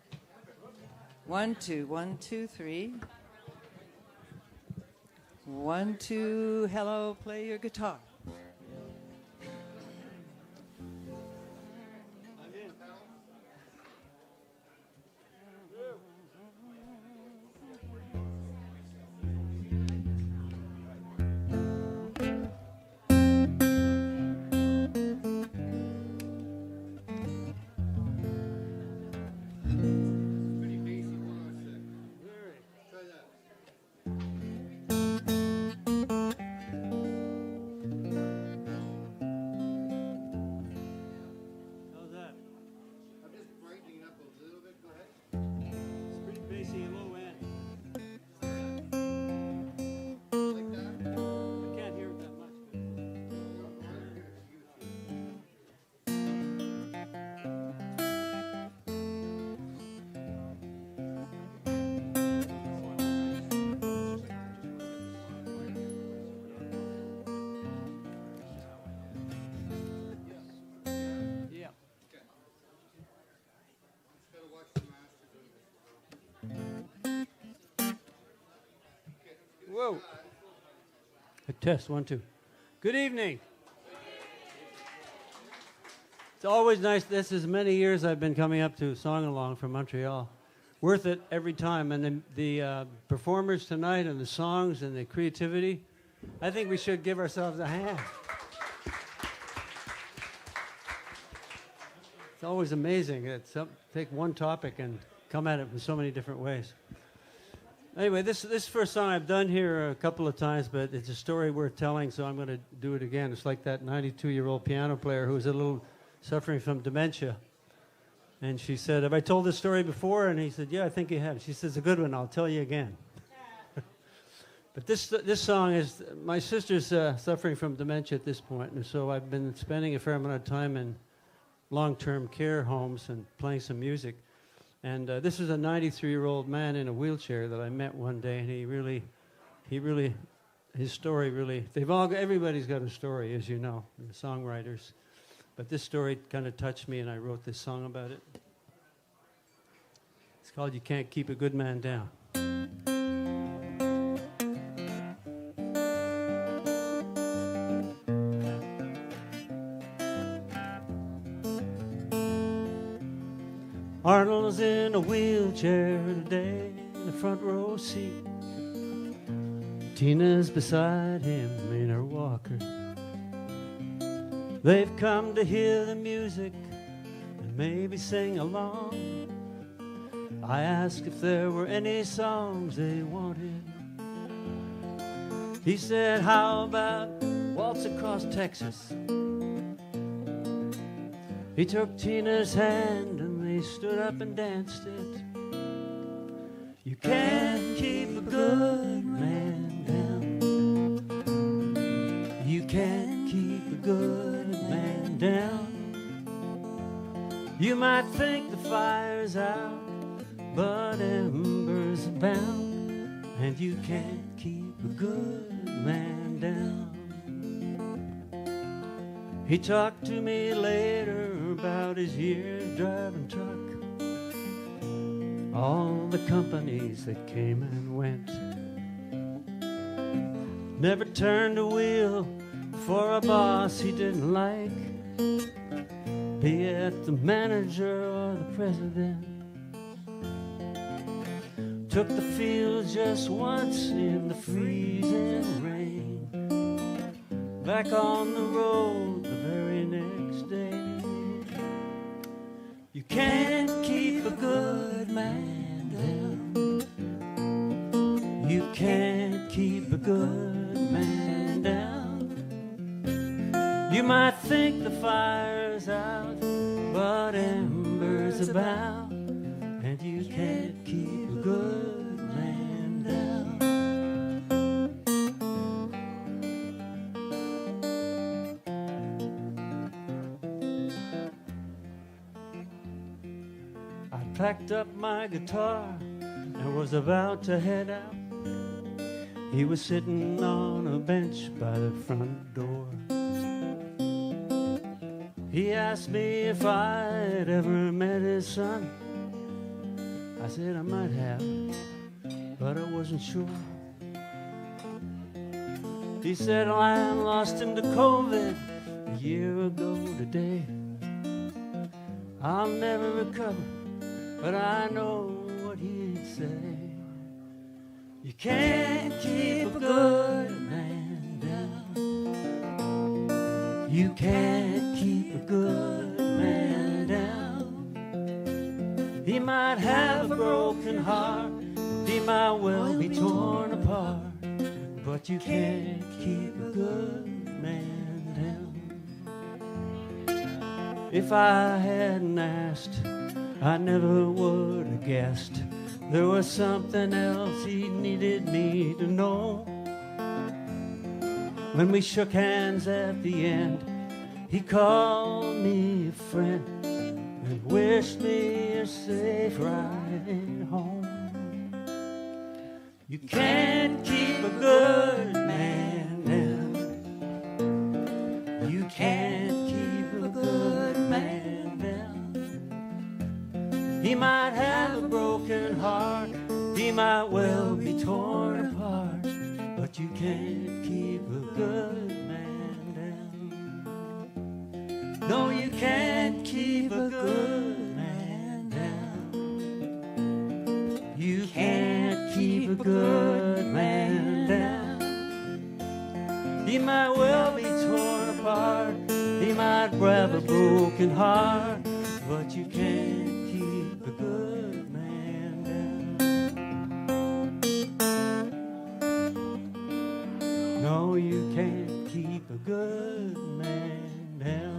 1, 2, 1, 2, 3. 1, 2, hello, play your guitar. Whoa. A test, 1, 2. Good evening. It's always nice. This is many years I've been coming up to Song-Along from Montreal. Worth it every time. And the performers tonight and the songs and the creativity, I think we should give ourselves a hand. It's always amazing. Take one topic and come at it in so many different ways. Anyway, this first song I've done here a couple of times, but it's a story worth telling, so I'm going to do it again. It's like that 92-year-old piano player who was a little suffering from dementia. And she said, "Have I told this story before?" And he said, "Yeah, I think you have." She says, "A good one, I'll tell you again." But this song is, my sister's suffering from dementia at this point, and so I've been spending a fair amount of time in long-term care homes and playing some music. And this is a 93-year-old man in a wheelchair that I met one day, and his story really, everybody's got a story, as you know, the songwriters. But this story kind of touched me, and I wrote this song about it. It's called "You Can't Keep a Good Man Down." Arnold's in a wheelchair today in the front row seat. Tina's beside him in her walker. They've come to hear the music and maybe sing along. I asked if there were any songs they wanted. He said, "How about Waltz Across Texas?" He took Tina's hand and they stood up and danced it. You can't keep a good man down. You can't keep a good man down. You might think the fire's out, but embers abound, and you can't keep a good man down. He talked to me later about his years driving truck, all the companies that came and went. Never turned a wheel for a boss he didn't like, be it the manager or the president. Took the field just once in the freezing rain, back on the road the very next day. You can't keep a good man down. You can't keep a good man down. You might think the fire's out, but embers about, and you can't keep a good man down. I packed up my guitar and was about to head out. He was sitting on a bench by the front door. He asked me if I'd ever met his son. I said I might have, but I wasn't sure. He said, well, I lost him to COVID a year ago today. I'll never recover, but I know what he'd say. You can't keep a good man down. You can't keep a good man down. He might have a broken heart, he might well be torn apart, but you can't keep a good man down. If I hadn't asked, I never would have guessed there was something else he needed me to know. When we shook hands at the end, he called me a friend and wished me a safe ride home. You can't keep a good man down. You can't keep a good man down. He might have a broken heart, he might well be torn apart, but you can't keep a good man down. No, you can't keep a good man down. You can't keep a good man down. He might well be torn apart, he might have a broken heart, but you can't keep a good man down. No, you can't keep a good man down.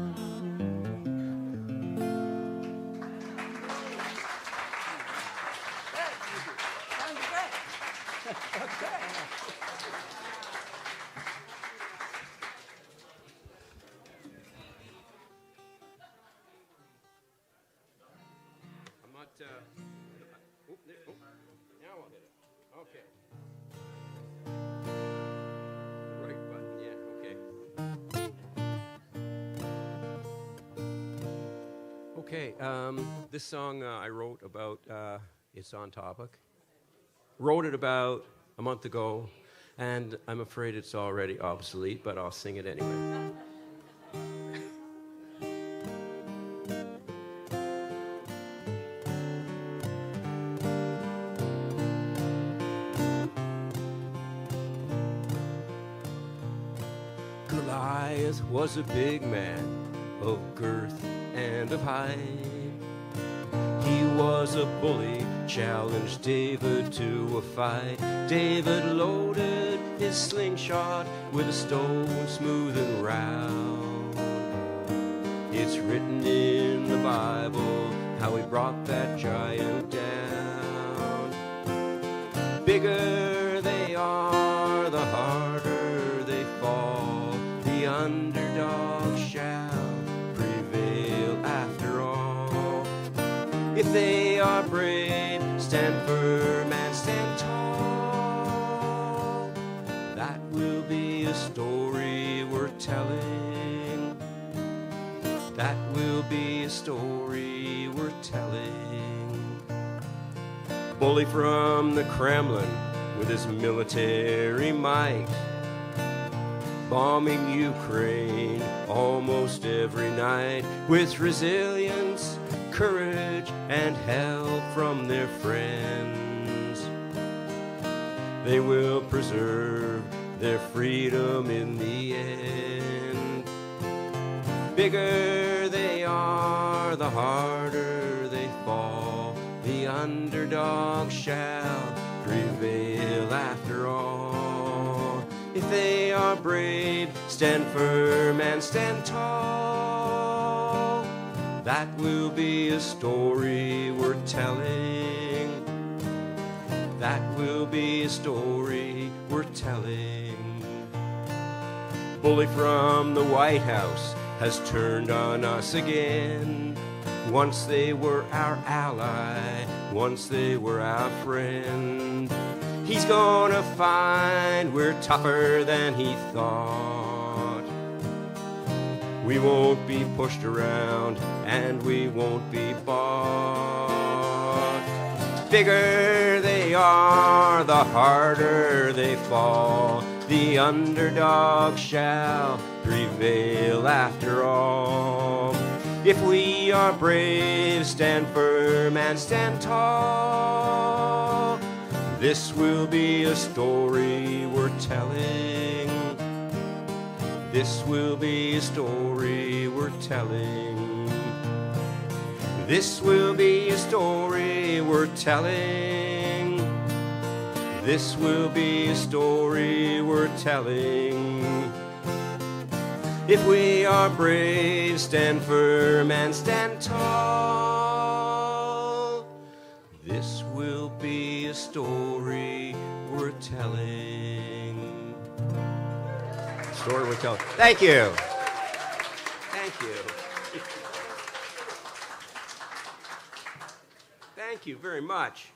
Now I'll hit it. Okay. Right button, yeah, okay. Okay, this song I wrote about, it's on topic. Wrote it about a month ago, and I'm afraid it's already obsolete, but I'll sing it anyway. Goliath was a big man of girth and of height. He was a bully, challenged David to a fight. David loaded his slingshot with a stone smooth and round. It's written in the Bible how he brought that giant down. Bigger they are, the harder they fall. The underdog shall prevail after all. If they are brave, stand firm and stand tall. That will be a story worth telling. That will be a story worth telling. Bully from the Kremlin with his military might, bombing Ukraine almost every night, with resilience, courage, and help from their friends. They will preserve their freedom in the end. Bigger they are, the harder they fall. The underdog shall prevail after all. If they are brave, stand firm and stand tall. That will be a story worth telling. That will be a story worth telling. Bully from the White House has turned on us again. Once they were our ally, once they were our friend. He's gonna find we're tougher than he thought. We won't be pushed around and we won't be bought. Bigger they are, the harder they fall. The underdog shall prevail after all. If we are brave, stand firm and stand tall. This will be a story worth telling. This will be a story worth telling. This will be a story worth telling. This will be a story worth telling. If we are brave, stand firm and stand tall. This will be a story worth telling. Story worth telling. Thank you. Thank you. Thank you very much.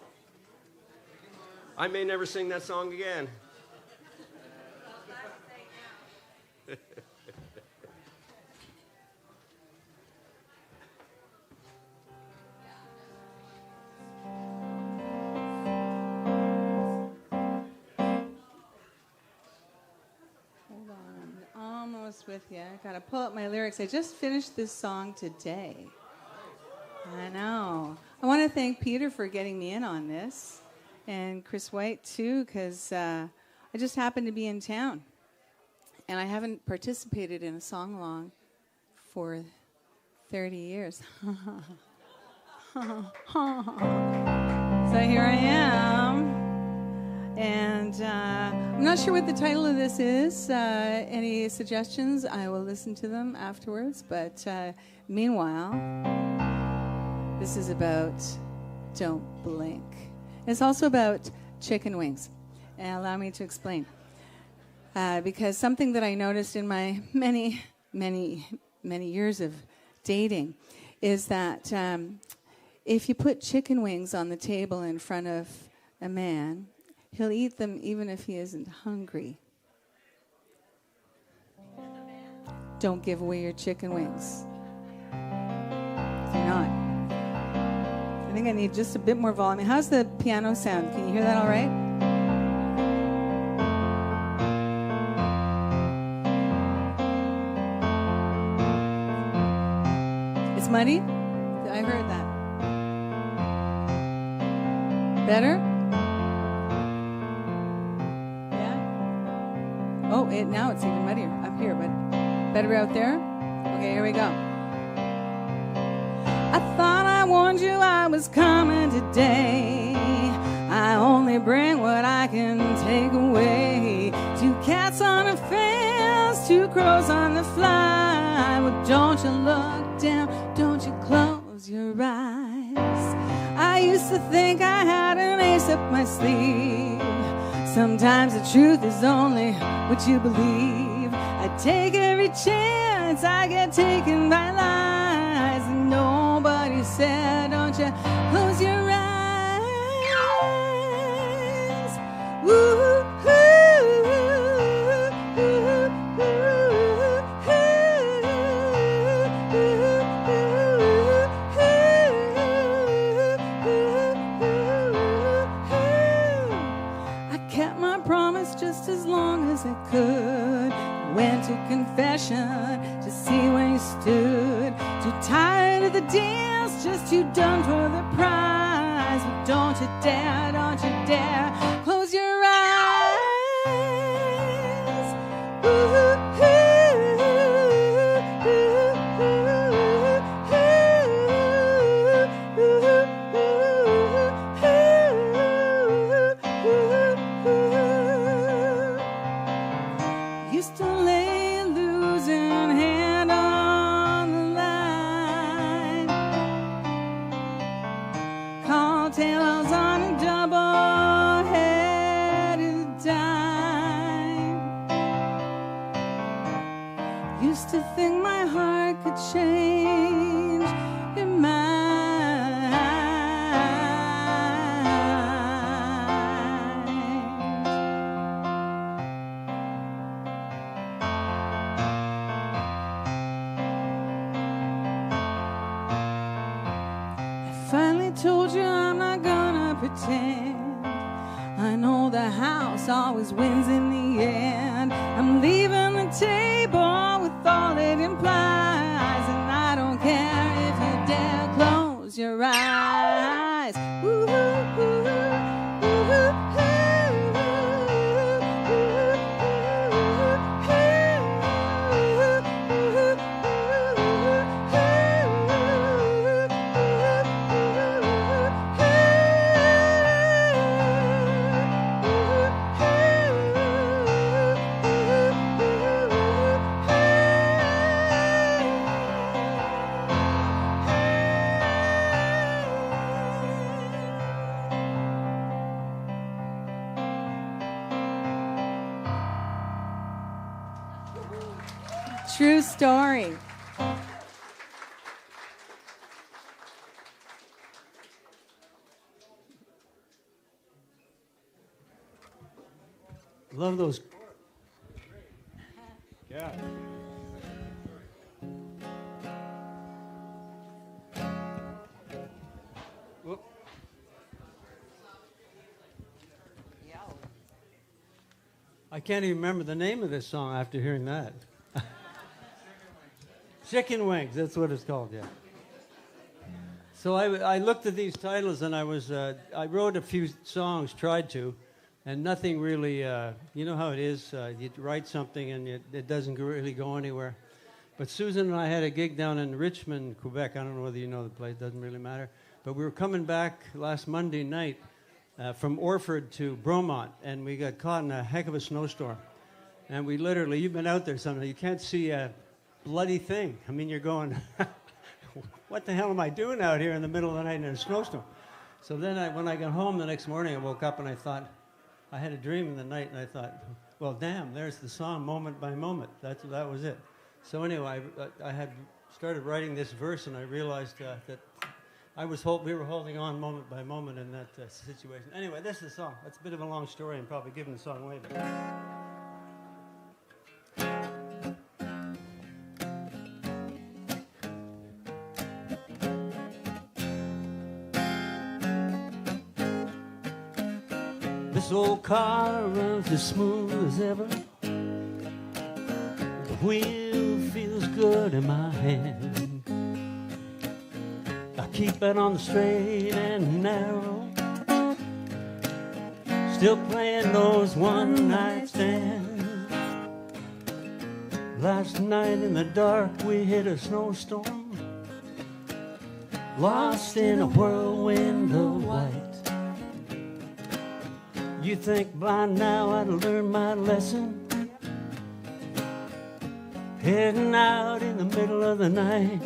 I may never sing that song again. With you. I gotta pull up my lyrics. I just finished this song today. I know. I want to thank Peter for getting me in on this, and Chris White too, because I just happened to be in town, and I haven't participated in a song-along for 30 years. So here I am. And I'm not sure what the title of this is. Any suggestions? I will listen to them afterwards. But meanwhile, this is about Don't Blink. It's also about chicken wings. And allow me to explain. Because something that I noticed in my many, many, many years of dating is that if you put chicken wings on the table in front of a man, he'll eat them even if he isn't hungry. Don't give away your chicken wings. Do not. I think I need just a bit more volume. How's the piano sound? Can you hear that all right? It's muddy? I heard that. Better? Oh, now it's even muddier up here, but better out there? Okay, here we go. I thought I warned you I was coming today. I only bring what I can take away. 2 cats on a fence, 2 crows on the fly. Well, don't you look down, don't you close your eyes. I used to think I had an ace up my sleeve. Sometimes the truth is only what you believe. I take every chance I get taken by lies. And nobody said, don't you stood, too tired of the dance, just too done for the prize. But don't you dare close your eyes. Used to lay a losing hand on the line, call tails on a double-headed dime. Used to think my heart could change your mind. Finally told you I'm not gonna pretend. I know the house always wins in the end. I'm leaving the table with all it implies, and I don't care if you dare close your eyes. True story. Love those. Yeah. Whoop. I can't even remember the name of this song after hearing that. Chicken Wings, that's what it's called, yeah. So I looked at these titles and I wrote a few songs, tried to, and nothing really, you know how it is, you write something and it doesn't really go anywhere. But Susan and I had a gig down in Richmond, Quebec. I don't know whether you know the place, doesn't really matter. But we were coming back last Monday night from Orford to Bromont, and we got caught in a heck of a snowstorm. And we literally, you've been out there sometime, you can't see a bloody thing. I mean, you're going, what the hell am I doing out here in the middle of the night in a snowstorm? So then when I got home the next morning, I woke up and I thought, I had a dream in the night, and I thought, well, damn, there's the song, Moment by Moment. That was it. So anyway, I had started writing this verse, and I realized that we were holding on moment by moment in that situation. Anyway, this is the song. That's a bit of a long story and probably giving the song away. But this old car runs as smooth as ever. The wheel feels good in my hand. I keep it on the straight and narrow, still playing those one-night stands. Last night in the dark we hit a snowstorm, lost in a whirlwind of white. You think by now I'd learned my lesson, heading out in the middle of the night.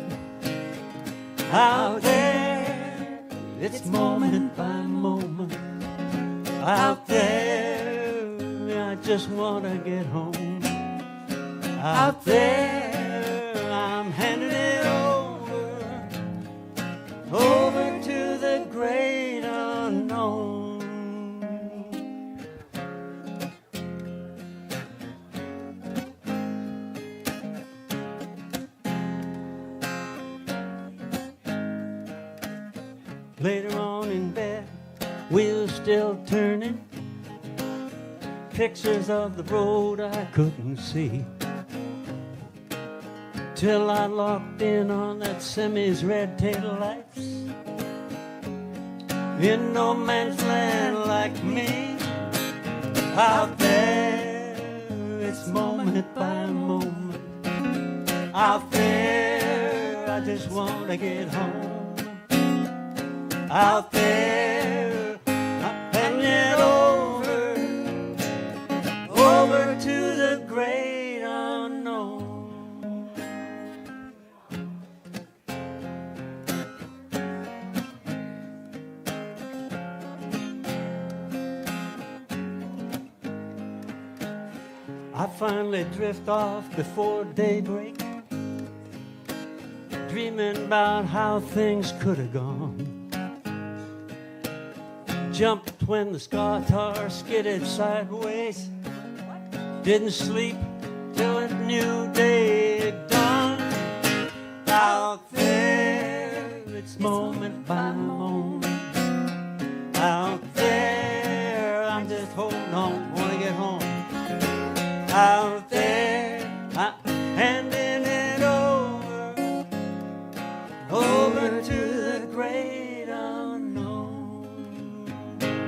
Out there, it's moment by moment. Out there, I just want to get home. Out there, I'm handing it over to the great unknown. Later on in bed, wheels still turning, pictures of the road I couldn't see. till I locked in on that semi's red tail lights. In no man's land like me, out there it's moment by moment. Out there I just want to get home. Out there I'm heading over to the great unknown. I finally drift off before daybreak, dreaming about how things could have gone. Jumped when the guitar skidded sideways, didn't sleep till a new day dawned. Out there it's moment by moment. Out there I'm just holding on, wanna get home. Out there, I'm handing it over to the great unknown.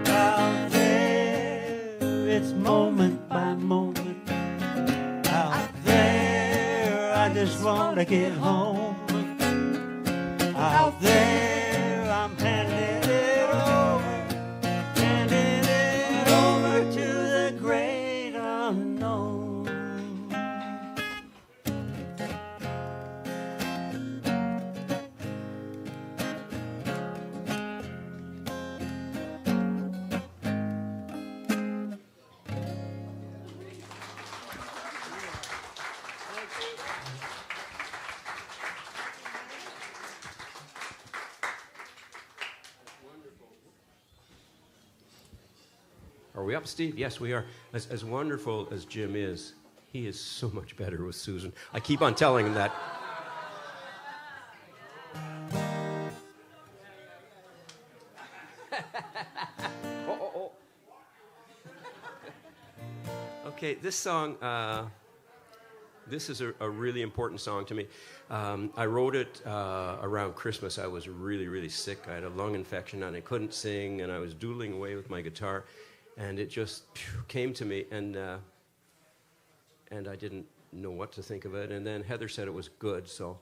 Out there, it's moment by moment. Out there, I just want to get home. Out there, I'm handing it over to the great unknown. Are we up, Steve? Yes, we are. As wonderful as Jim is, he is so much better with Susan. I keep on telling him that. Okay, this song, this is a really important song to me. I wrote it around Christmas. I was really, really sick. I had a lung infection and I couldn't sing, and I was doodling away with my guitar. And it just came to me, and I didn't know what to think of it. And then Heather said it was good, so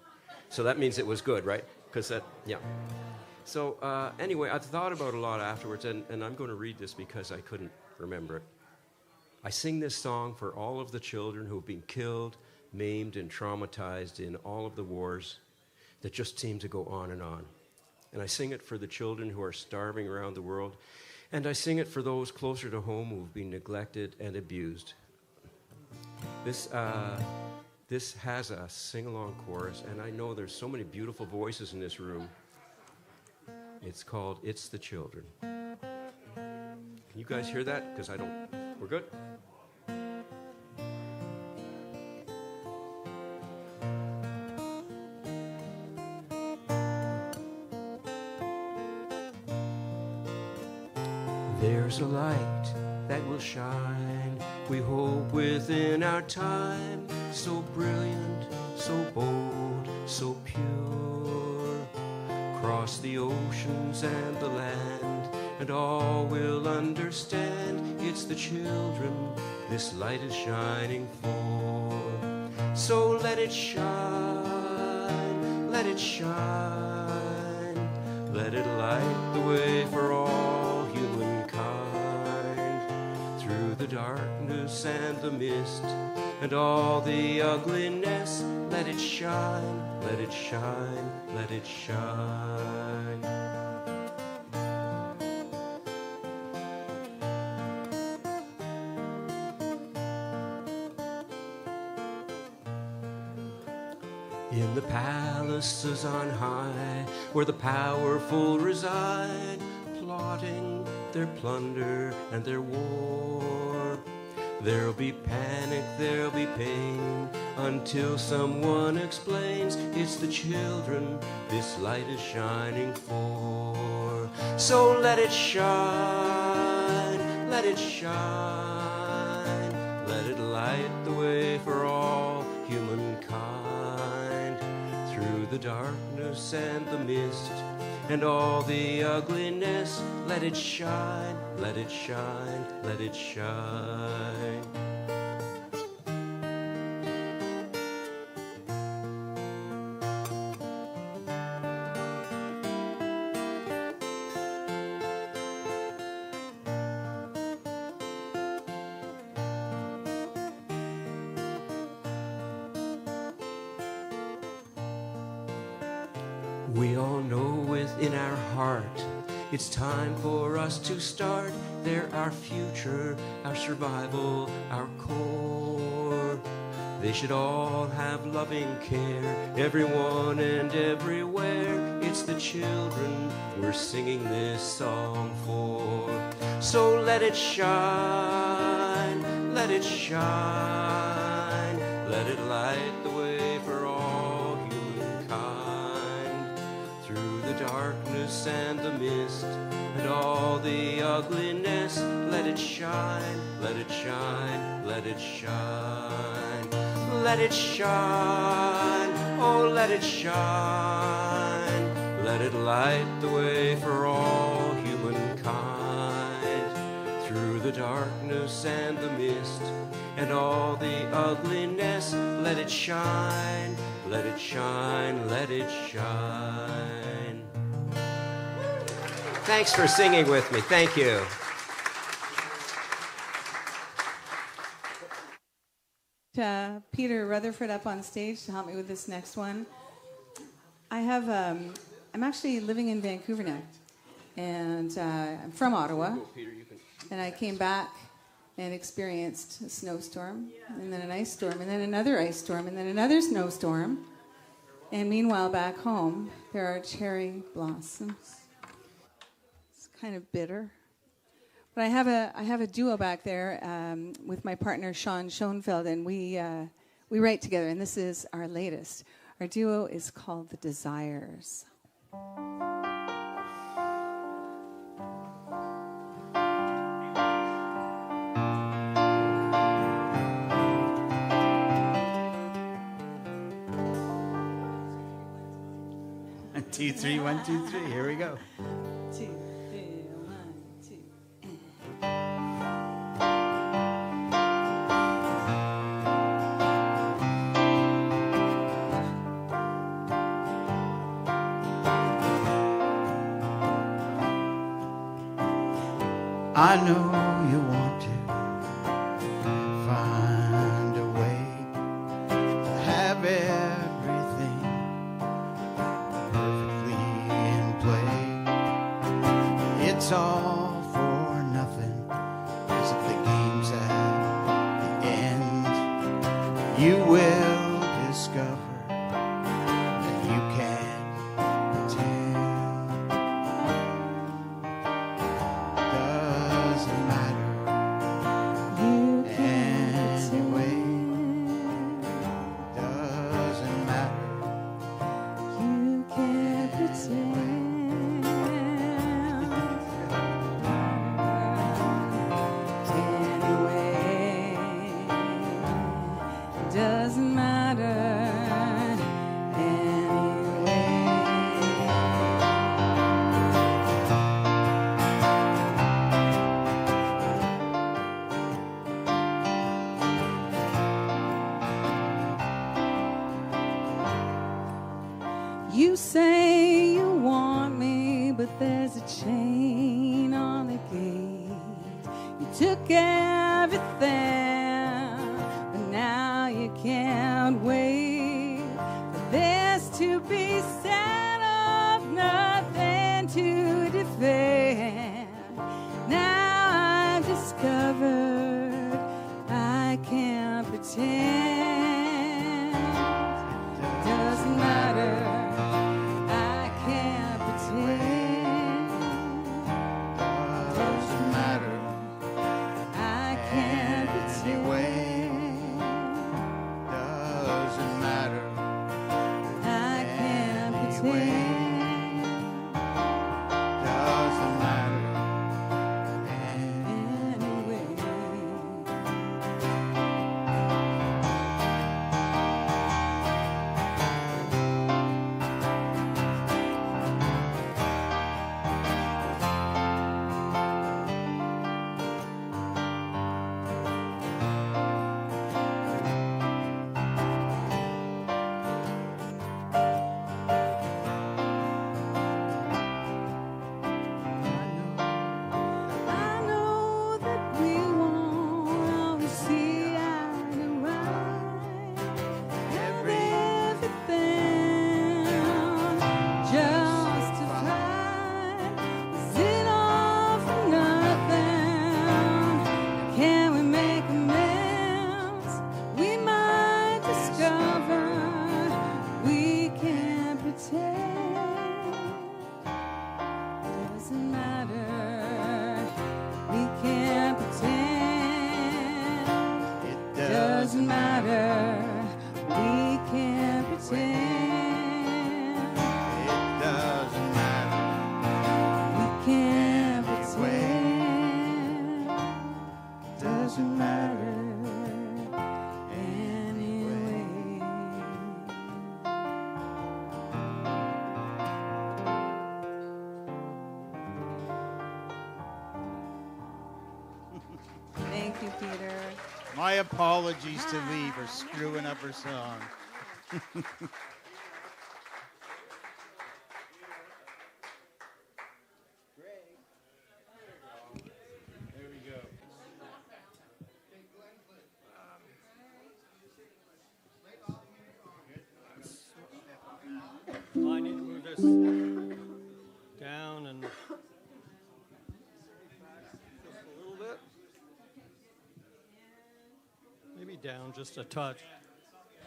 that means it was good, right? Because that, yeah. So anyway, I thought about it a lot afterwards, and I'm going to read this because I couldn't remember it. I sing this song for all of the children who have been killed, maimed, and traumatized in all of the wars that just seem to go on and on. And I sing it for the children who are starving around the world. And I sing it for those closer to home who have been neglected and abused. This has a sing-along chorus, and I know there's so many beautiful voices in this room. It's called It's the Children. Can you guys hear that? Because I don't. We're good? There's a light that will shine, we hope, within our time, so brilliant, so bold, so pure. Cross the oceans and the land, and all will understand it's the children this light is shining for. So let it shine, let it shine, let it light the way for all humankind. Through the darkness and the mist and all the ugliness, let it shine, let it shine, let it shine. In the palaces on high, where the powerful reside, plotting their plunder and their war, there'll be panic, there'll be pain, until someone explains it's the children this light is shining for. So let it shine, let it shine, let it light the way for all humankind. the darkness and the mist and all the ugliness. Let it shine, let it shine, let it shine. We all know within our heart it's time for us to start. They're our future, our survival, our core. They should all have loving care, everyone and everywhere. It's the children we're singing this song for. So let it shine, let it shine, let it light the way for all humankind. Through the darkness and the mist and all the ugliness, let it shine, let it shine, let it shine. Let it shine, oh let it shine. Let it light the way for all humankind. Through the darkness and the mist and all the ugliness, let it shine, let it shine, let it shine. Thanks for singing with me. Thank you. Peter Rutherford up on stage to help me with this next one. I'm actually living in Vancouver now, and I'm from Ottawa, and I came back and experienced a snowstorm, and then an ice storm, and then another ice storm, and then another snowstorm, and meanwhile back home there are cherry blossoms. It's kind of bitter. But I have a duo back there with my partner Sean Schoenfeld, and we write together, and this is our latest. Our duo is called The Desires. One, two, three, 1, 2, 3. Here we go. 2, 3, 1, 2. I know you want to find a way to have everything perfectly in play. It's all for nothing, 'cause if the game's at the end, you will discover that you can't pretend. Doesn't matter anyway. Doesn't matter. You can't pretend anyway. Doesn't matter You say you want me, but there's a chain on the gate. You took everything, but now you can't wait for this to be said of nothing to defend. Now I've discovered I can't pretend. Doesn't matter. Doesn't matter anyway. Doesn't matter anyway. Doesn't matter anyway. My apologies to Lee for screwing up her song. There we go. I need to move this down and just a little bit. Maybe down just a touch.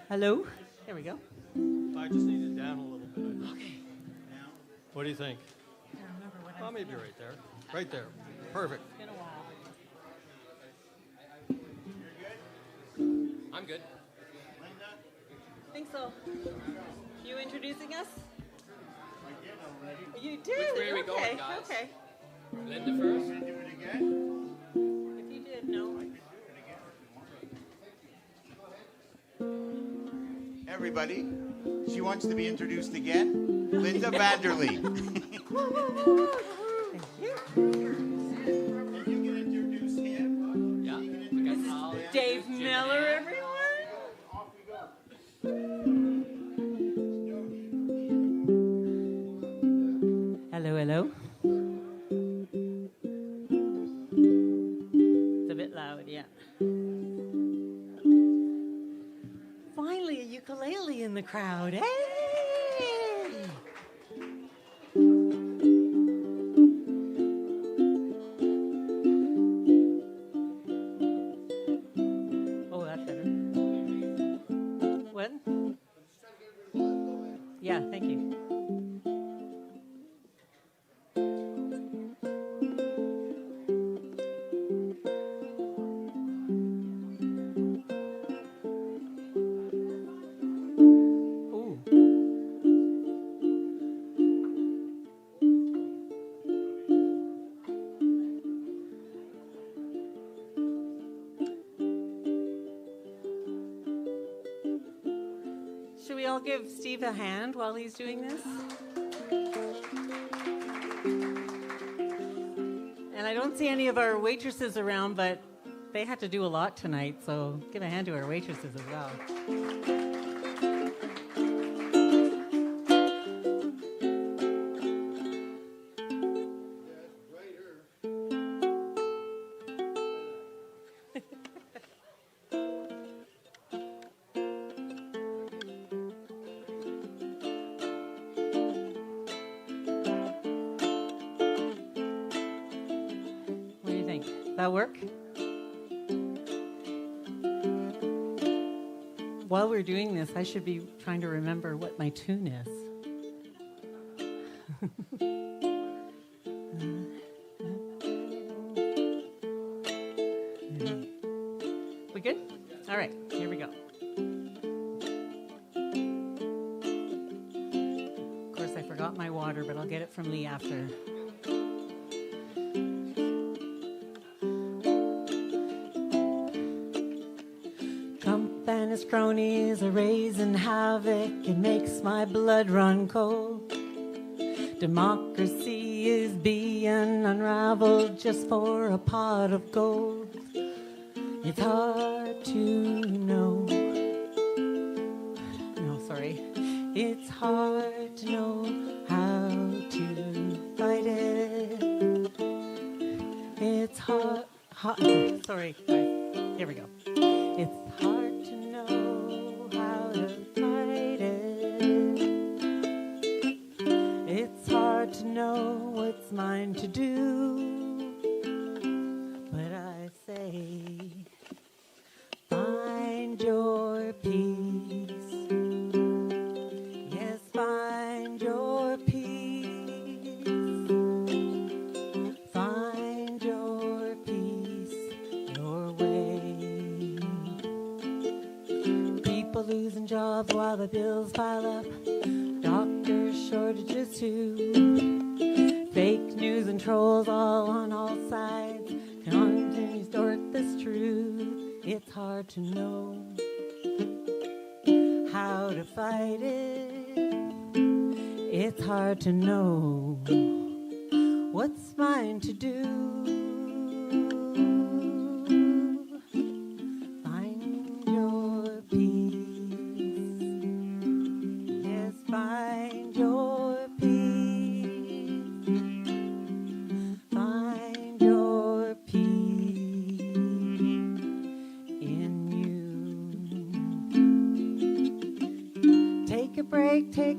Hello? There we go. I just need it down a little bit. Okay. What do you think? I can't remember what Oh, maybe right there. Right there. Perfect. It's been a while. I'm good. I think so. You introducing us? I did already. You did? Which way are we okay. going, guys? Okay. Linda first. Can I do it again? If you did, no. Everybody, she wants to be introduced again. Linda Vanderlee. Yeah. We got Holly. Dave Miller, everyone. Hello, hello. It's a bit loud, yeah. Finally, a ukulele in the crowd. Hey! Oh, that's better. What? Yeah, thank you. Ooh. Should we all give Steve a hand while he's doing this? And I don't see any of our waitresses around, but they had to do a lot tonight, so give a hand to our waitresses as well. What do you think? That work? While we're doing this, I should be trying to remember what my tune is. We good? All right, here we go. Of course, I forgot my water, but I'll get it from Lee after. Trump and his cronies are raising havoc. It makes my blood run cold. Democracy is being unraveled just for a pot of gold. It's hard to know. No, sorry. It's hard to know how to fight it. It's hard. Sorry, guys. Here we go. It's hard to know how to fight it. It's hard to know what's mine to do. But I say, find your peace. Yes, find your peace. Find your peace your way. People losing jobs while the bills pile up. Doctors shortages too. Fake news and trolls all on all sides. Continue to distort this truth. It's hard to know how to fight it. It's hard to know what's mine to do.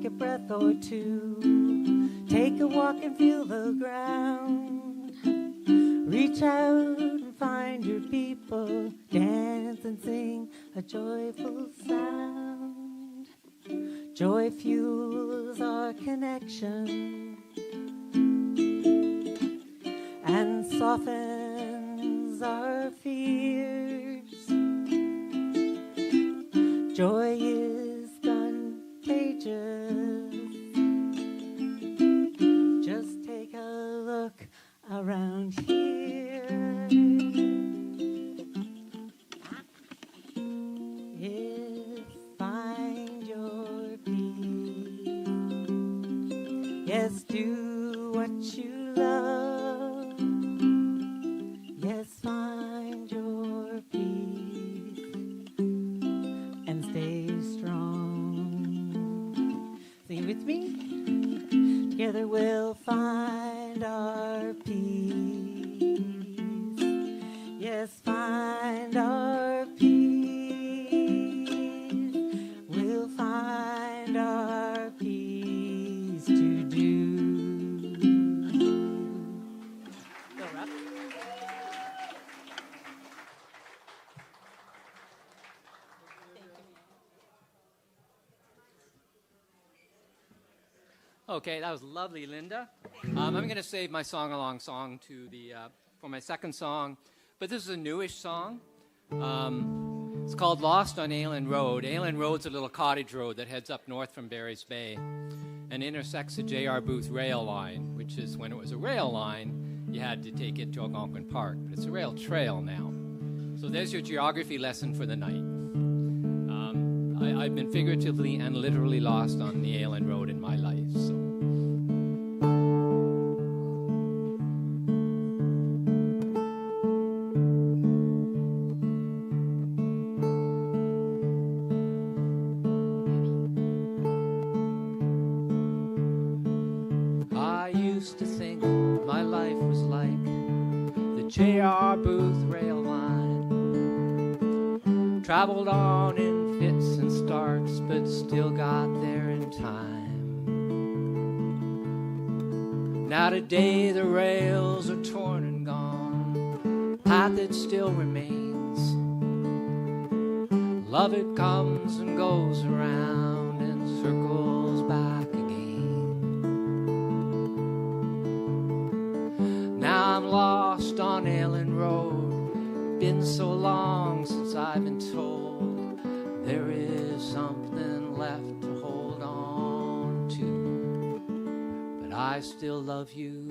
a breath or two. Take a walk and feel the ground. Reach out and find your people. Dance and sing a joyful sound. Joy fuels our connection and softens our fears. Joy is contagious. Just take a look around here. Yes, find your peace. Yes, do what you love. Yes, find your peace and stay strong. Sing it with me. Together we'll find our peace. Yes, find our peace. We'll find our peace to do. Okay, that was lovely, Linda. I'm going to save my song-along song to for my second song, but this is a newish song. It's called Lost on Aylen Road. Aylen Road's a little cottage road that heads up north from Barry's Bay and intersects the J.R. Booth rail line, which is, when it was a rail line, you had to take it to Algonquin Park, but it's a rail trail now. So there's your geography lesson for the night. I've been figuratively and literally lost on the Aylen Road in my life. So. I used to think my life was like the J.R. Booth rail line. Traveled on in fits and starts, but still got there in time. Now today the rails are torn and gone, path that still remains. Love it comes and goes around and circles back again. Now I'm lost on Aylen Road, been so long since I've been told there is something left to hold on to, but I still love you.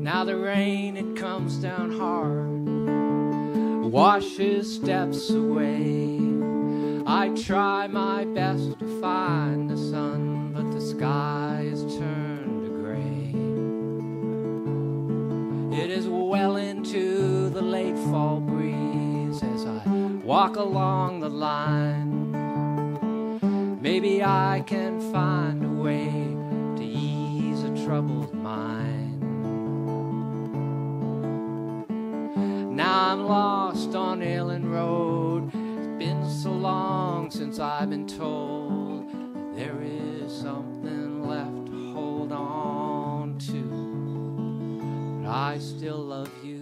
Now the rain, it comes down hard, washes steps away. I try my best to find the sun, but the sky is turned to gray. It is well into the late fall breeze as I walk along the line. Maybe I can find a way to ease a troubled mind. Now I'm lost on Aylen Road. It's been so long since I've been told that there is something left to hold on to, but I still love you.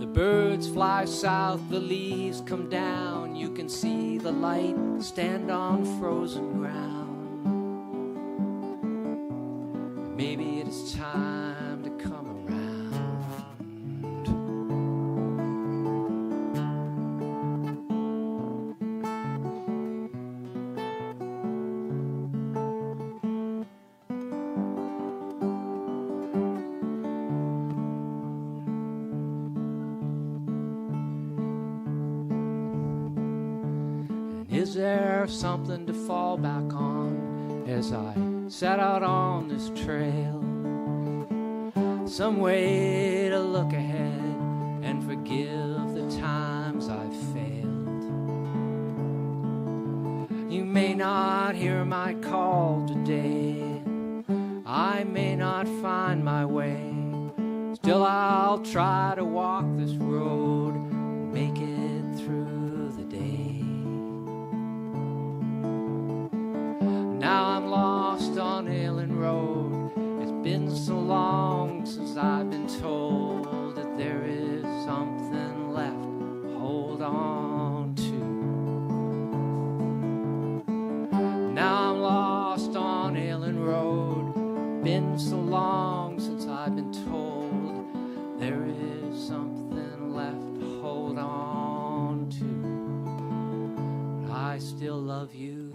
The birds fly south, the leaves come down. You can see the light stand on frozen ground. Maybe it is time to come around. Is there something to fall back on as I set out on this trail? Some way to look ahead and forgive the times I've failed. You may not hear my call today. I may not find my way. Still I'll try to walk this road, make it through the day. Now I'm lost on Allen Road. It's been so long since I've been told that there is something left to hold on to. Now I'm lost on Allen Road. Been so long since I've been told there is something left to hold on to. But I still love you.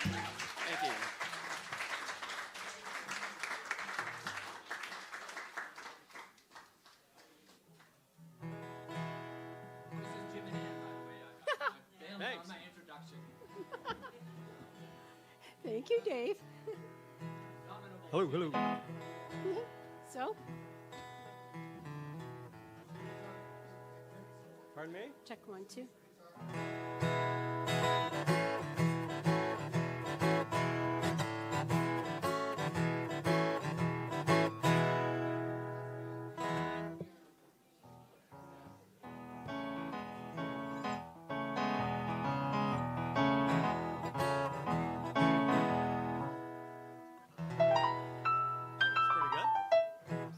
Thank you. Thanks. My introduction. Thank you, Dave. Hello, hello. So, Pardon me? check 1, 2.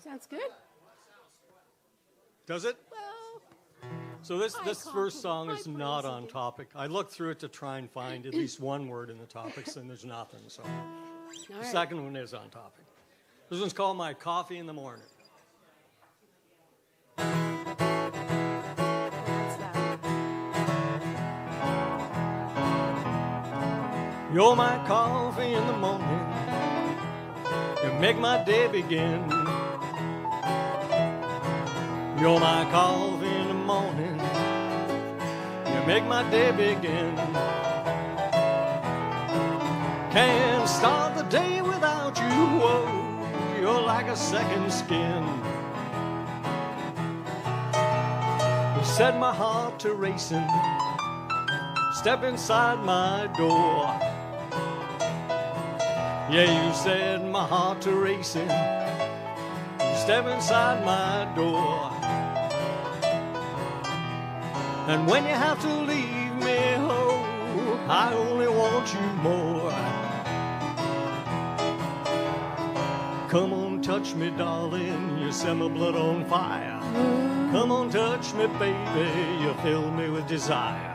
Sounds good. Does it? Well, So this I first song is compliment not my on topic. I looked through it to try and find at least one word in the topics, and there's nothing. So the right. second one is on topic. This one's called My Coffee in the Morning. You're my coffee in the morning. You make my day begin. You're my coffee in the morning. You make my day begin. Can't start the day without you. Whoa, you're like a second skin. You set my heart to racing. Step inside my door. Yeah, you set my heart to racing. Step inside my door. And when you have to leave me, oh, I only want you more. Come on, touch me, darling, you set my blood on fire. Come on, touch me, baby, you fill me with desire.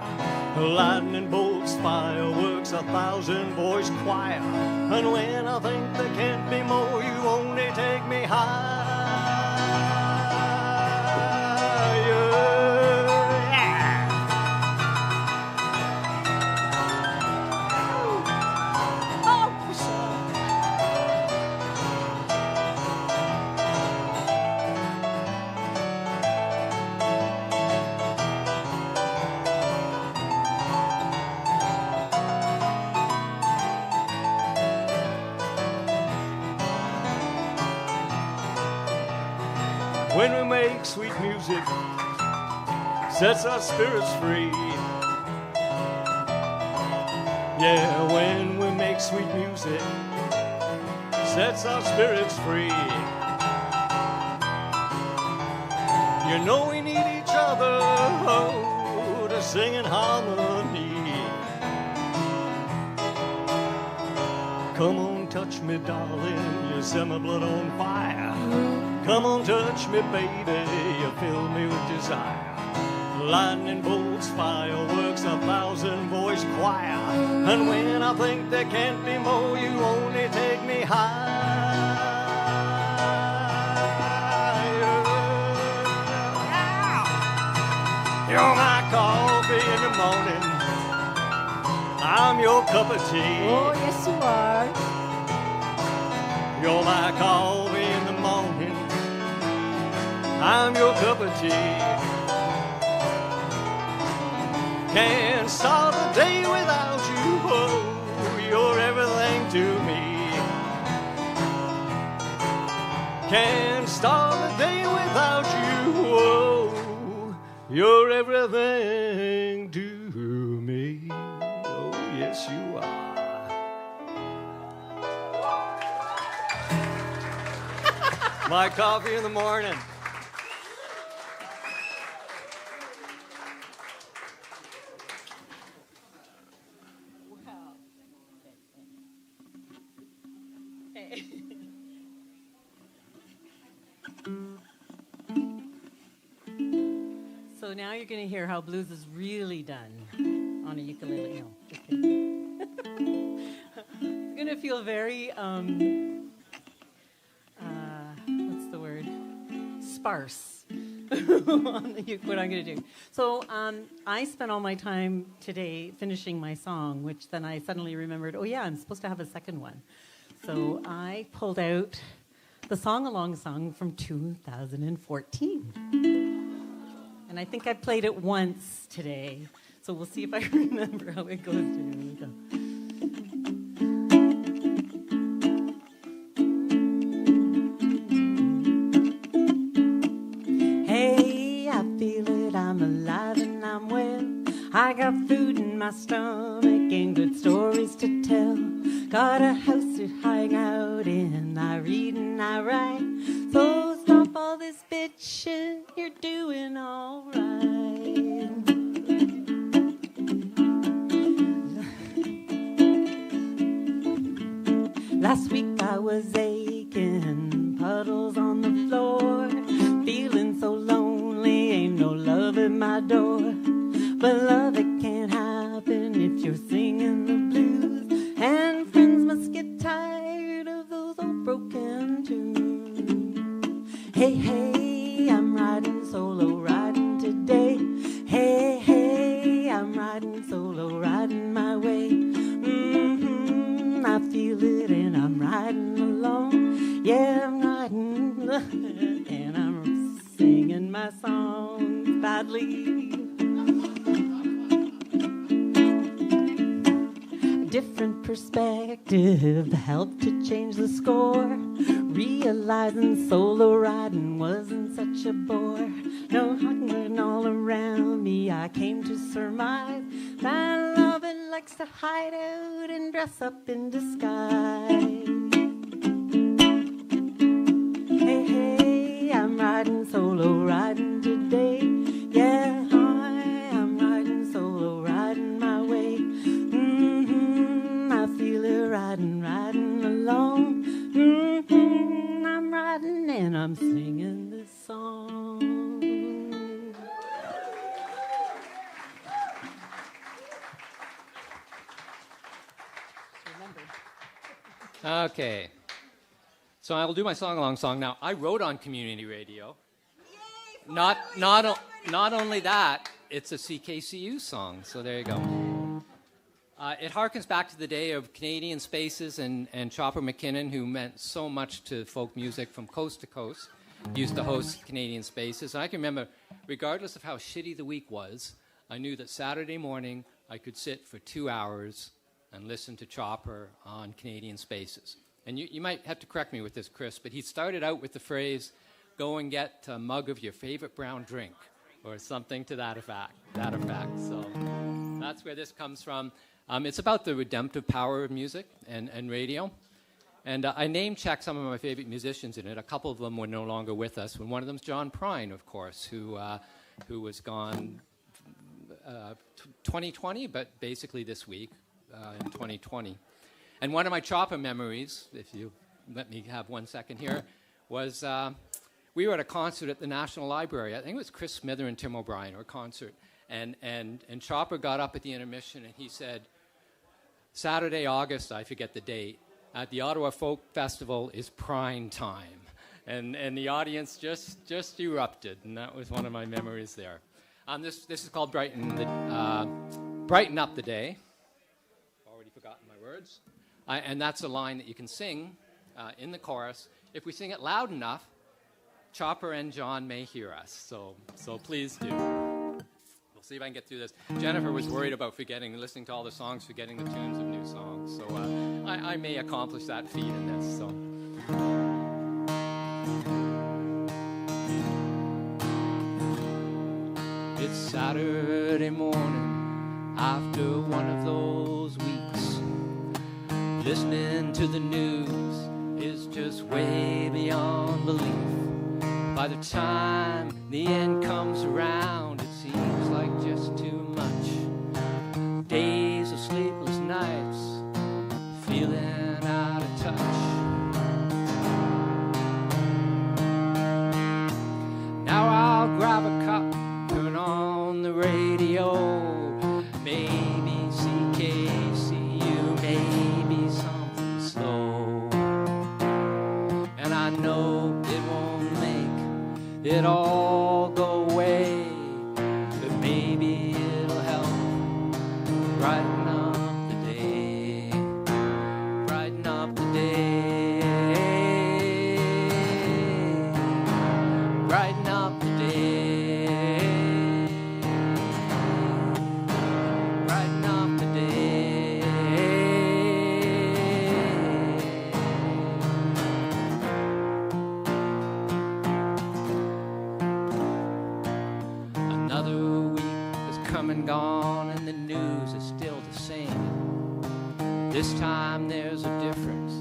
Lightning bolts, fireworks, 1,000-voice choir. And when I think there can't be more, you only take me higher. When we make sweet music, sets our spirits free. Yeah, when we make sweet music, sets our spirits free. You know we need each other, oh, to sing in harmony. Come on, touch me, darling, you set my blood on fire. Come on, touch me, baby, you fill me with desire. Lightning bolts, fireworks, 1,000-voice choir. And when I think there can't be more, you only take me higher. You're my coffee in the morning. I'm your cup of tea. Oh, yes, you are. You're my coffee in the morning. I'm your cup of tea. Can't start the day without you. Oh, you're everything to me. Can't start the day without you. Oh, you're everything to me. Oh, yes, you are. My coffee in the morning. So now you're going to hear how blues is really done on a ukulele. No, just kidding. It's going to feel very, what's the word? Sparse on the uke, what I'm going to do. So I spent all my time today finishing my song, which then I suddenly remembered, oh yeah, I'm supposed to have a second one. So I pulled out the Song-Along song from 2014. And I think I played it once today. So we'll see if I remember how it goes today. Here we go. Hey, I feel it, I'm alive and I'm well. I got food in my stomach and good stories to tell. Got a house to hang out in, I read and I write. So stop all this bitching, you're doing all right. Last week I was aching, puddles on the floor, feeling so lonely, ain't no love at my door. But love, it can't happen if you're singing the blues, and friends must get tired of those old broken tunes. Hey, hey, I'm riding solo, riding today. Hey, hey, I'm riding solo, riding my way. I feel it and I'm riding along. Yeah, I'm riding and I'm singing my songs badly. Different perspective helped to change the score. Realizing solo riding wasn't such a bore. No hugging all around me, I came to surmise that love, it likes to hide out and dress up in disguise. Hey, hey, I'm riding solo, riding today. Yeah, I'm riding solo, riding my way. I feel it riding, riding along. I'm riding and I'm singing this song. Okay. So I will do my song-along song now. I wrote on community radio. Not only that, it's a CKCU song. So there you go. It harkens back to the day of Canadian Spaces and Chopper McKinnon, who meant so much to folk music from coast to coast, used to host Canadian Spaces. And I can remember, regardless of how shitty the week was, I knew that Saturday morning I could sit for 2 hours and listen to Chopper on Canadian Spaces. And you might have to correct me with this, Chris, but he started out with the phrase, go and get a mug of your favorite brown drink, or something to that effect. So that's where this comes from. It's about the redemptive power of music and radio. And I name-checked some of my favorite musicians in it. A couple of them were no longer with us. And one of them is John Prine, of course, who was gone 2020, but basically this week in 2020. And one of my Chopper memories, if you let me have 1 second here, was we were at a concert at the National Library. I think it was Chris Smither and Tim O'Brien, or a concert. And Chopper got up at the intermission and he said, Saturday, August, I forget the date, at the Ottawa Folk Festival is prime time. And the audience just erupted, and that was one of my memories there. This is called Brighten Up the Day. Already forgotten my words. And that's a line that you can sing in the chorus. If we sing it loud enough, Chopper and John may hear us. So please do. We'll see if I can get through this. Jennifer was worried about listening to all the songs, forgetting the tunes of new songs. So I may accomplish that feat in this. So. It's Saturday morning after one of those weeks. Listening to the news is just just way beyond belief. By the time the end comes around, it seems like just too much. Days of sleepless nights, feeling out of touch. Now I'll grab a cup, turn on the radio. Maybe CKCU, maybe something slow. And I know it won't make it all go away, but maybe it'll help brighten up the day, brighten up the day, brighten up the day, brighten up the day. Another week has come and gone, and the news is still the same. This time there's a difference,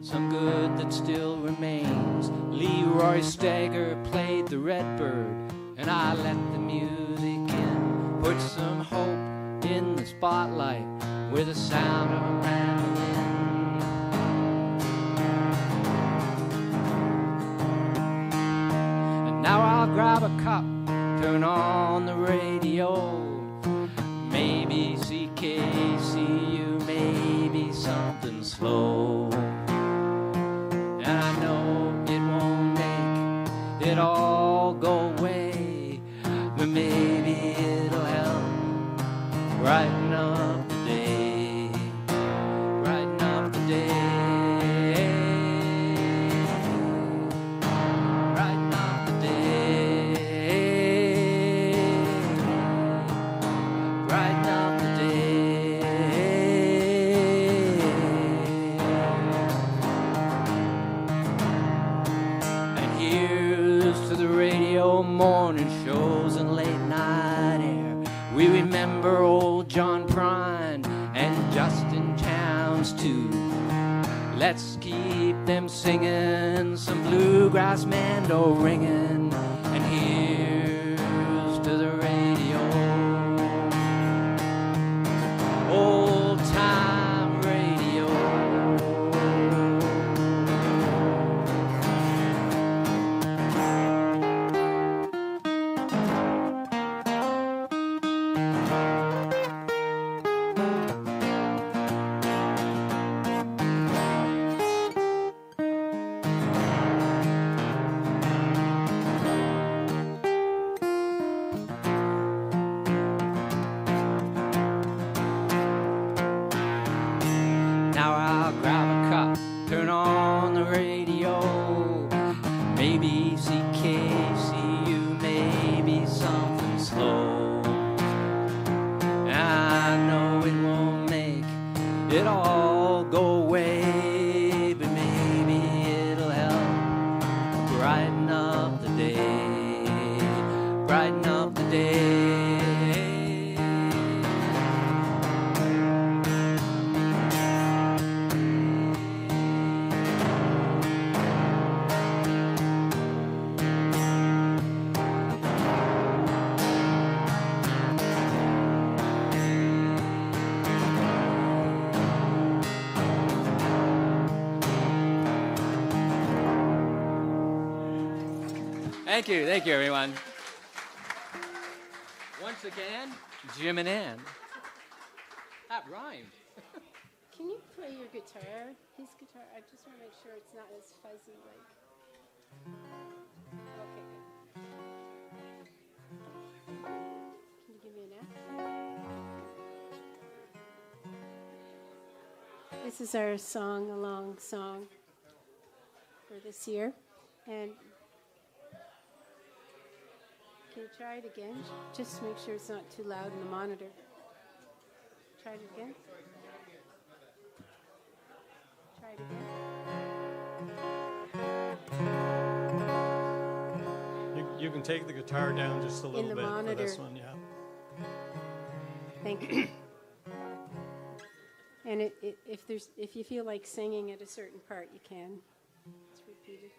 some good that still remains. Leroy Stagger played the Redbird, and I let the music in, put some hope in the spotlight with the sound of a mandolin. And now I'll grab a cup, turn on the radio. Maybe CKCU, maybe something slow. And I know it won't make it all go away, but maybe it'll help brighten up the day, brighten up the day, brighten up the day, brighten up the day. And here's to the radio morning shows and late night air. We remember old John Prine and Justin Townes too. Let's keep them singing, some bluegrass mando ringing. And here's to the radio, old time radio. Now I'll grab a cup, turn on the radio. Maybe CKCU, maybe something slow. I know it won't make it all go away, but maybe it'll help brighten up the day, brighten up the day. Thank you, everyone. Once again, Jim and Ann. That rhymed. Can you play your guitar? His guitar. I just want to make sure it's not as fuzzy like. Okay, good. Can you give me an F? This is our song-along song for this year, and. Can you try it again? Just make sure it's not too loud in the monitor. Try it again. Try it again. You can take the guitar down just a little the bit monitor. for this one, yeah. Thank you. And if you feel like singing at a certain part, you can. repeated.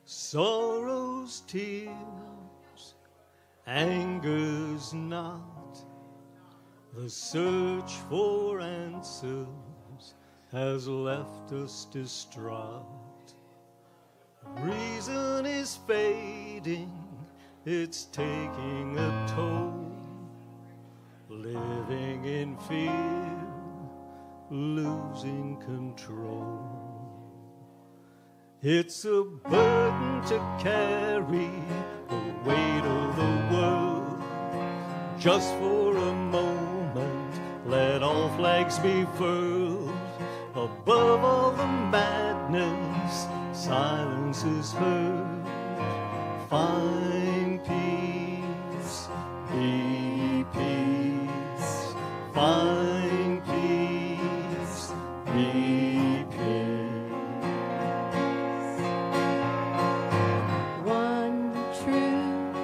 Sorrow's tears, anger's not. The search for answers has left us distraught. Reason is fading, it's taking a toll. Living in fear, losing control. It's a burden to carry, the weight of the world. Just for a moment, let all flags be furled. Above all the madness, silence is heard. Find peace, be peace. Find peace, be peace. One truth,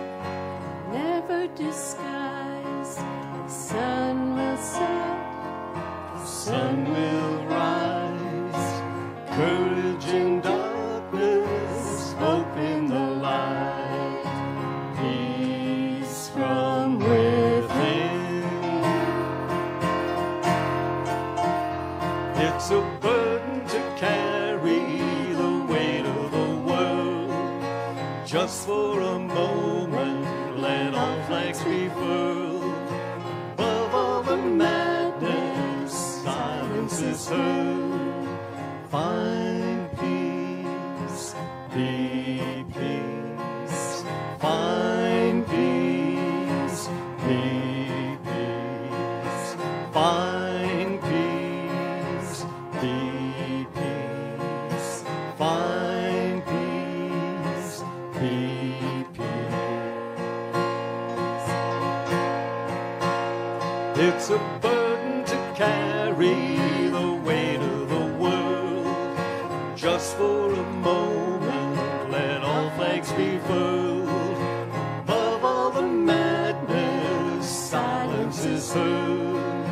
never disguise. The sun will set, The sun will rise. Courage in darkness, hope in the light. Peace from within. It's a burden to carry, the weight of the world. Just for a moment, let all flags be furled. Above all the madness, silence is heard. Find peace, be peace. Find peace, be peace. Find peace, be peace. Find peace, be peace. It's a burden to carry, the weight of the world. Just for a moment, let all flags be furled. Above all the madness, silence is heard.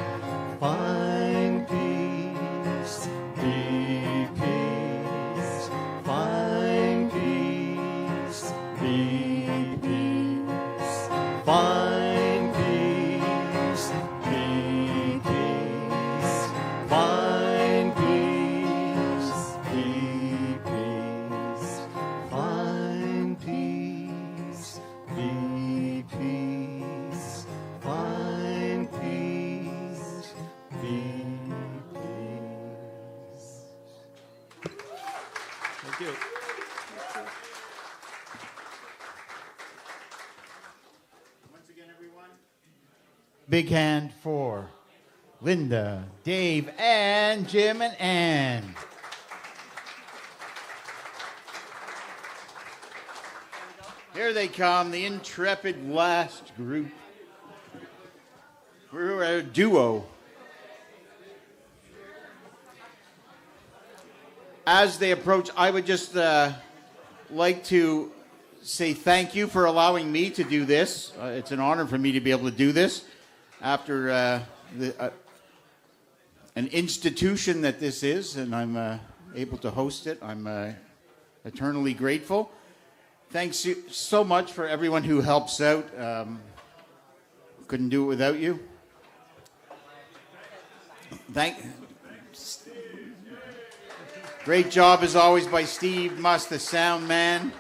Find peace, be peace. Find peace, be peace. Find peace, be peace. Find peace, be peace. Find peace, be peace. Find peace, be peace. Thank you. Once again, everyone. Big hand for Linda, Dave, and Jim and Ann. Here they come, the intrepid last group. We're a duo. As they approach, I would just like to say thank you for allowing me to do this. It's an honor for me to be able to do this after an institution that this is, and I'm able to host it. I'm eternally grateful. Thanks you so much for everyone who helps out. Couldn't do it without you. Great job as always by Steve Must, the sound man.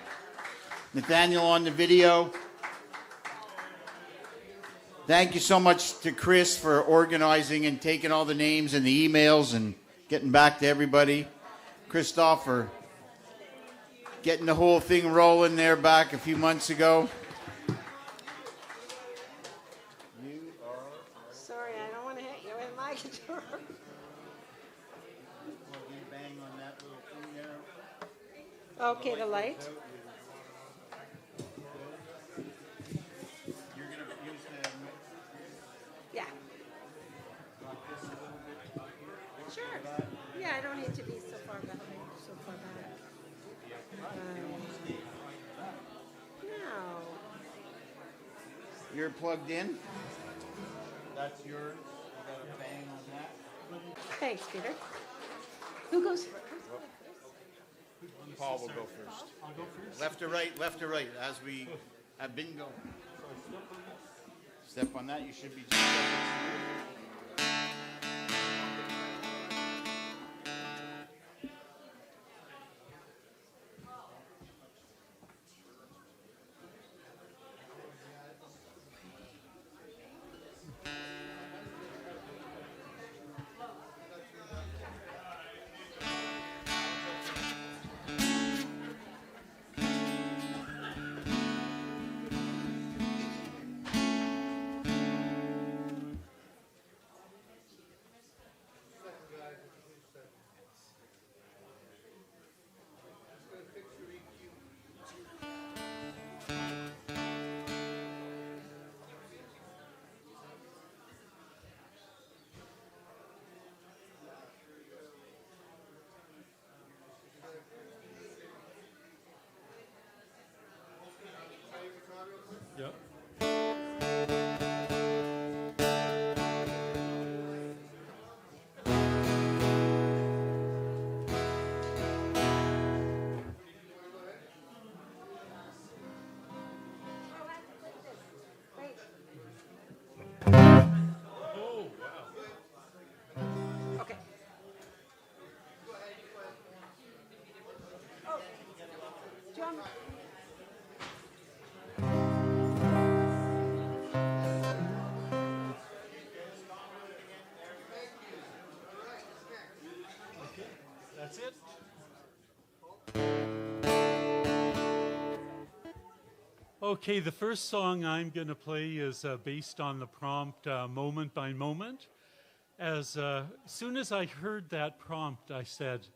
Nathaniel on the video. Thank you so much to Chris for organizing and taking all the names and the emails and getting back to everybody. Christophe for getting the whole thing rolling there back a few months ago. Sorry, I don't want to hit you with my guitar. Okay, the light. Yeah. Sure. Yeah, I don't need to be so far back. So far back. No. You're plugged in. That's yours. You got a bang on that. Thanks, Peter. Who goes first? Paul will go first. I'll go first. Left to right, as we have been going. Step on that, you should be just Yep. Okay. Oh, do you want... That's it. Okay, the first song I'm going to play is based on the prompt Moment by Moment. As soon as I heard that prompt, I said,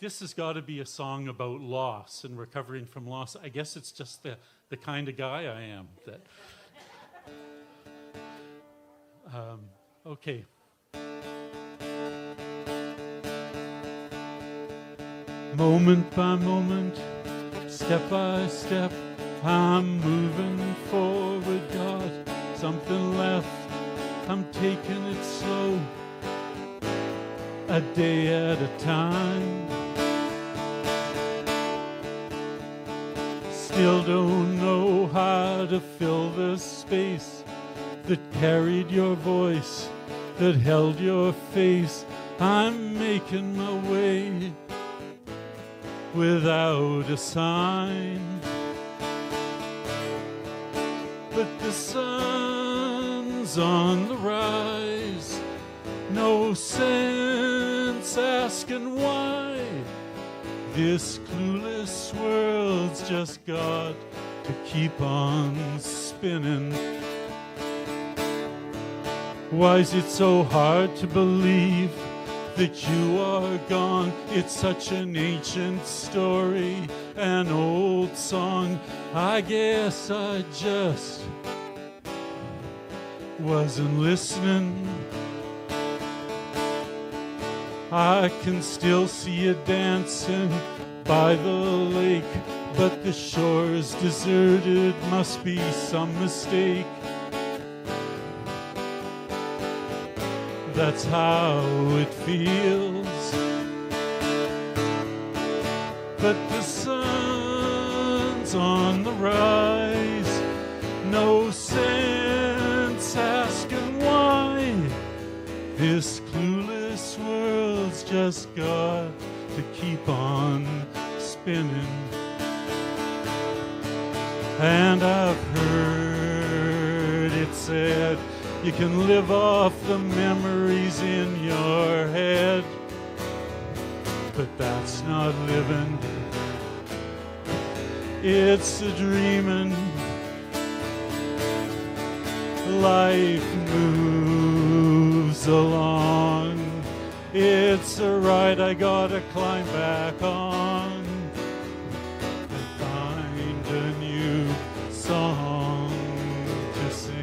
this has got to be a song about loss and recovering from loss. I guess it's just the kind of guy I am. That. Okay. Moment by moment, step by step, I'm moving forward, got something left, I'm taking it slow, a day at a time. Still don't know how to fill the space that carried your voice, that held your face. I'm making my way without a sign. But the sun's on the rise, no sense asking why. This clueless world's just got to keep on spinning. Why's it so hard to believe that you are gone? It's such an ancient story, an old song. I guess I just wasn't listening. I can still see you dancing by the lake, but the shore's deserted, must be some mistake. That's how it feels. But the sun's on the rise, no sense asking why. This clueless world's just got to keep on spinning. And I've heard it said, you can live off the memories in your head, but that's not living. It's a dreaming. Life moves along. It's a ride I gotta climb back on and find a new song to sing.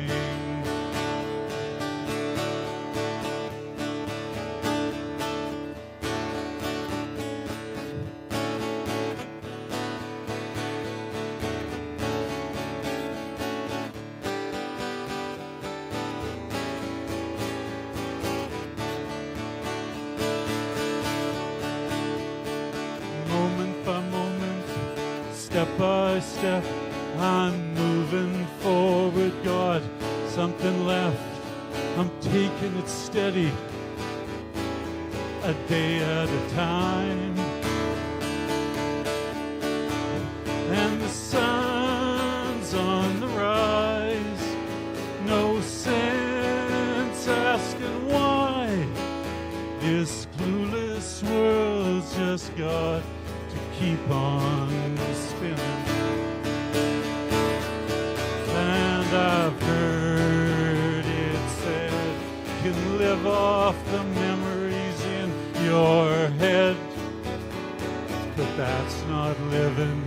step by step, I'm moving forward, God, something left, I'm taking it steady, a day at a time. And the sun's on the rise, no sense asking why. This clueless world's just got to keep on spinning. And I've heard it said, you can live off the memories in your head, but that's not living.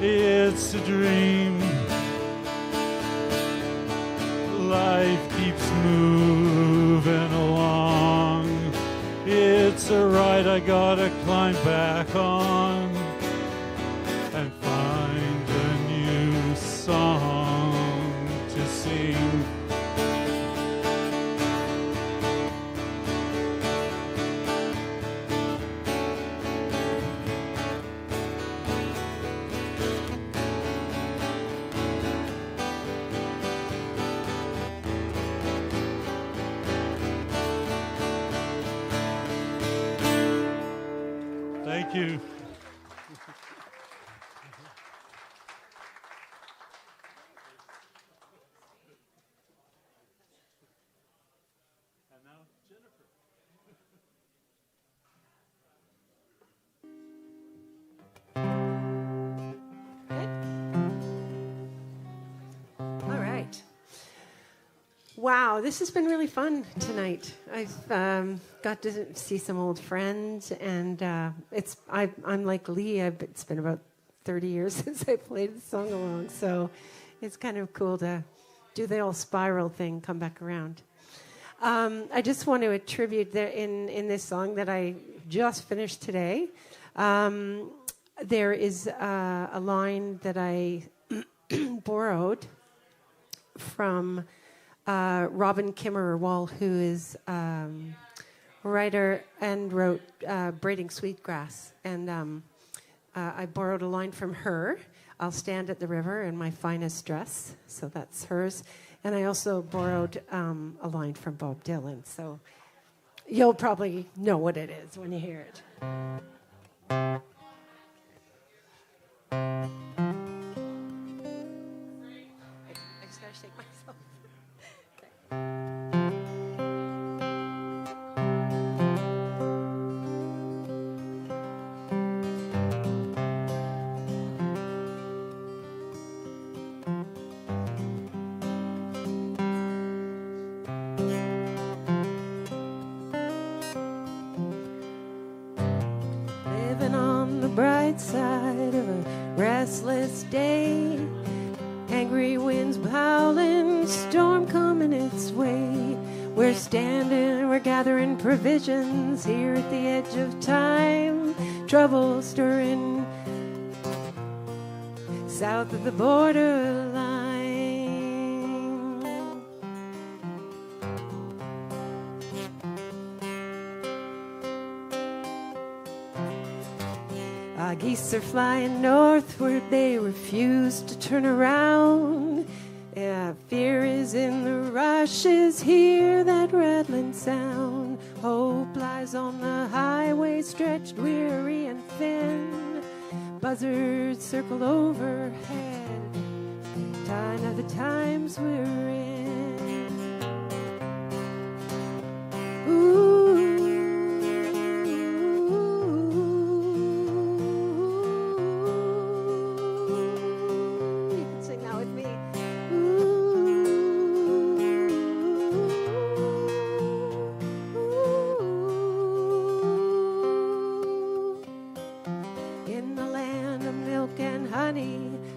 It's a dream. Life keeps moving along. It's a ride I gotta climb back on and find a new song to sing. Thank you. And now Jennifer. All right. Wow, this has been really fun tonight. I've got to see some old friends, and I'm like Lee. It's been about 30 years since I played the song-along, so it's kind of cool to do the old spiral thing, come back around. I just want to attribute in this song that I just finished today. There is a line that I borrowed from Robin Kimmerer-Wall, who is a writer and wrote Braiding Sweetgrass. And I borrowed a line from her. I'll stand at the river in my finest dress. So that's hers. And I also borrowed a line from Bob Dylan. So you'll probably know what it is when you hear it. I just gotta shake myself. Living on the bright side of a restless day, angry winds howling, storm coming its way. We're standing, we're gathering provisions here at the edge of time, trouble stirring south of the borderline. Geese are flying northward, they refuse to turn around. Yeah, fear is in the rushes, hear that rattling sound. Hope lies on the highway, stretched weary and thin. Buzzards circle overhead, sign of the times we're in. Ooh.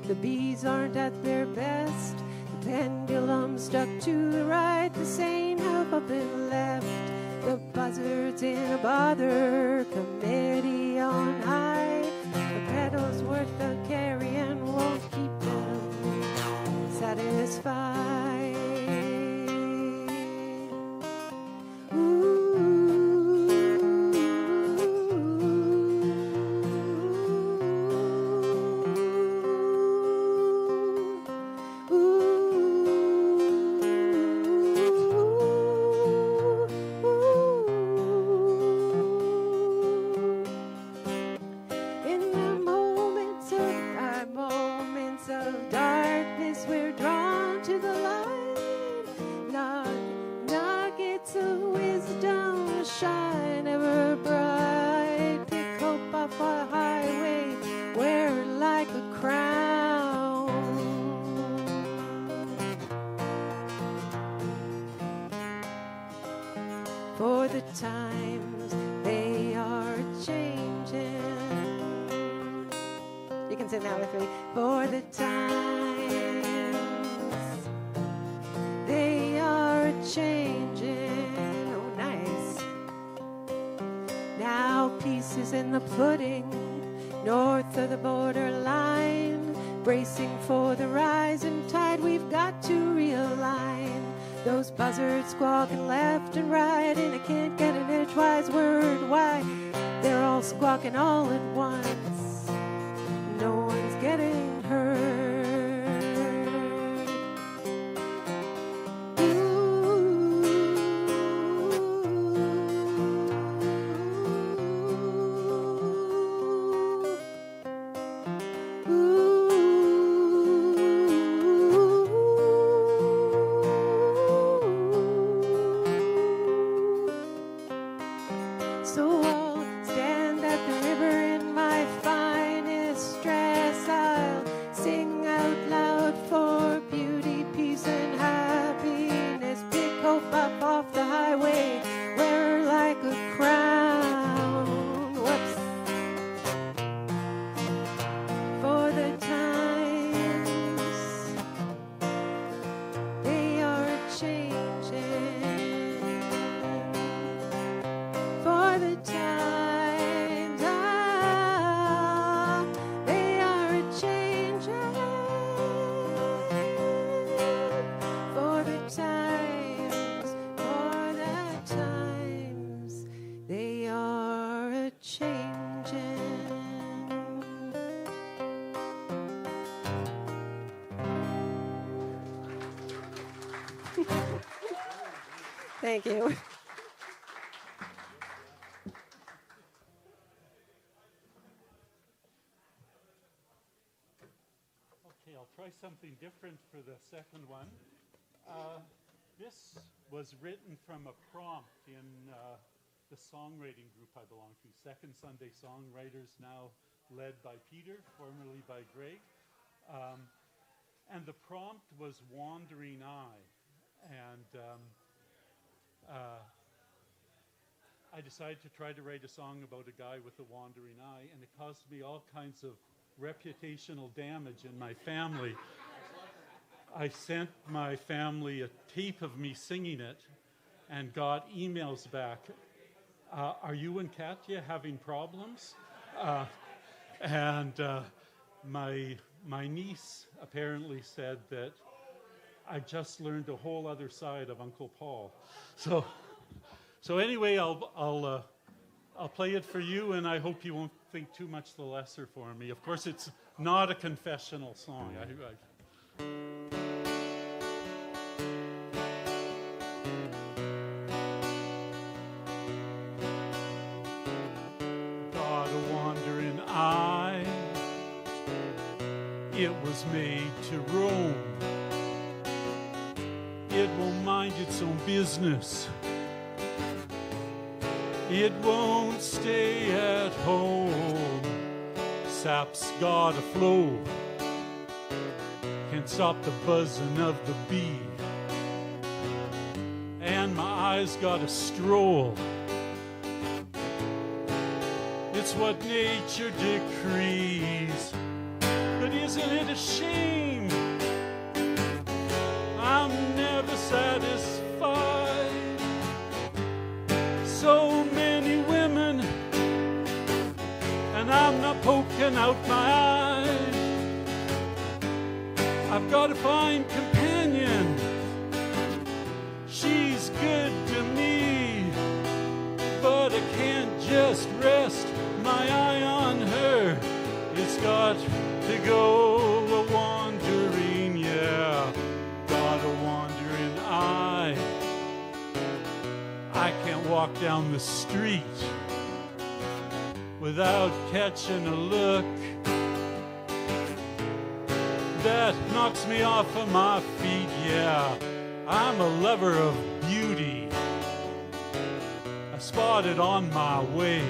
The bees aren't at their best. The pendulum stuck to the right. The sane have up and left. The buzzards in a bother committee on high. The pedal's worth the carrying won't keep them satisfied. Ooh. for the times they are changing. You can sing that with me. For the times they are changing. Oh, nice. Now peace is in the pudding, north of the borderline, bracing for the rising tide. We've got to realign. Those buzzards squawking left and right, and I can't get an edgewise word. Why? They're all squawking all at once. No one's getting hurt. So I'll stand at the river in my finest dress. I'll sing out loud for beauty, peace, and happiness. Pick hope up off the highway, wear her like a crown. Whoops. For the times they are changing. For the times they are changing. For the times they are changing. Thank you. Okay, I'll try something different for the second one. This was written from a prompt in the songwriting group I belong to, Second Sunday Songwriters, now led by Peter, formerly by Greg. And the prompt was Wandering Eye. And I decided to try to write a song about a guy with a wandering eye, and it caused me all kinds of reputational damage in my family. I sent my family a tape of me singing it and got emails back. Are you and Katya having problems? My niece apparently said that I just learned a whole other side of Uncle Paul. So anyway, I'll play it for you, and I hope you won't think too much the lesser for me. Of course, it's not a confessional song. Got a wandering eye. It was made to roam. It won't mind its own business. It won't stay at home. Sap's got a flow. Can't stop the buzzing of the bee. And my eyes got a stroll. It's what nature decrees. But isn't it a shame? I'm never satisfied. So many women, and I'm not poking out my eye. I've got to find companion. She's good to me, but I can't just rest my eye on her. It's got to go a wandering, yeah. Got a wandering eye. I can't walk down the street without catching a look that knocks me off of my feet, yeah. I'm a lover of beauty. I spot it on my way.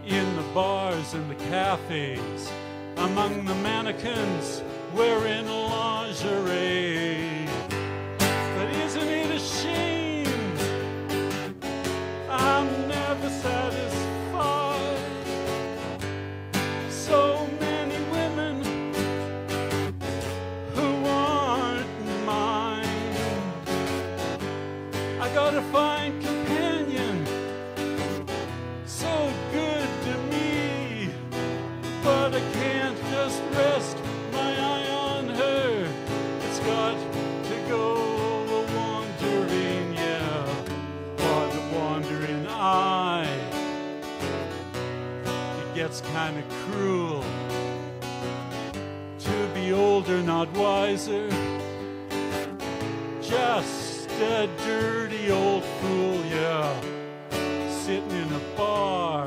In the bars and the cafes, among the mannequins wearing lingerie. But isn't it a shame? got to go a-wandering, yeah, for the wandering eye. It gets kind of cruel to be older, not wiser, just a dirty old fool, yeah, sitting in a bar,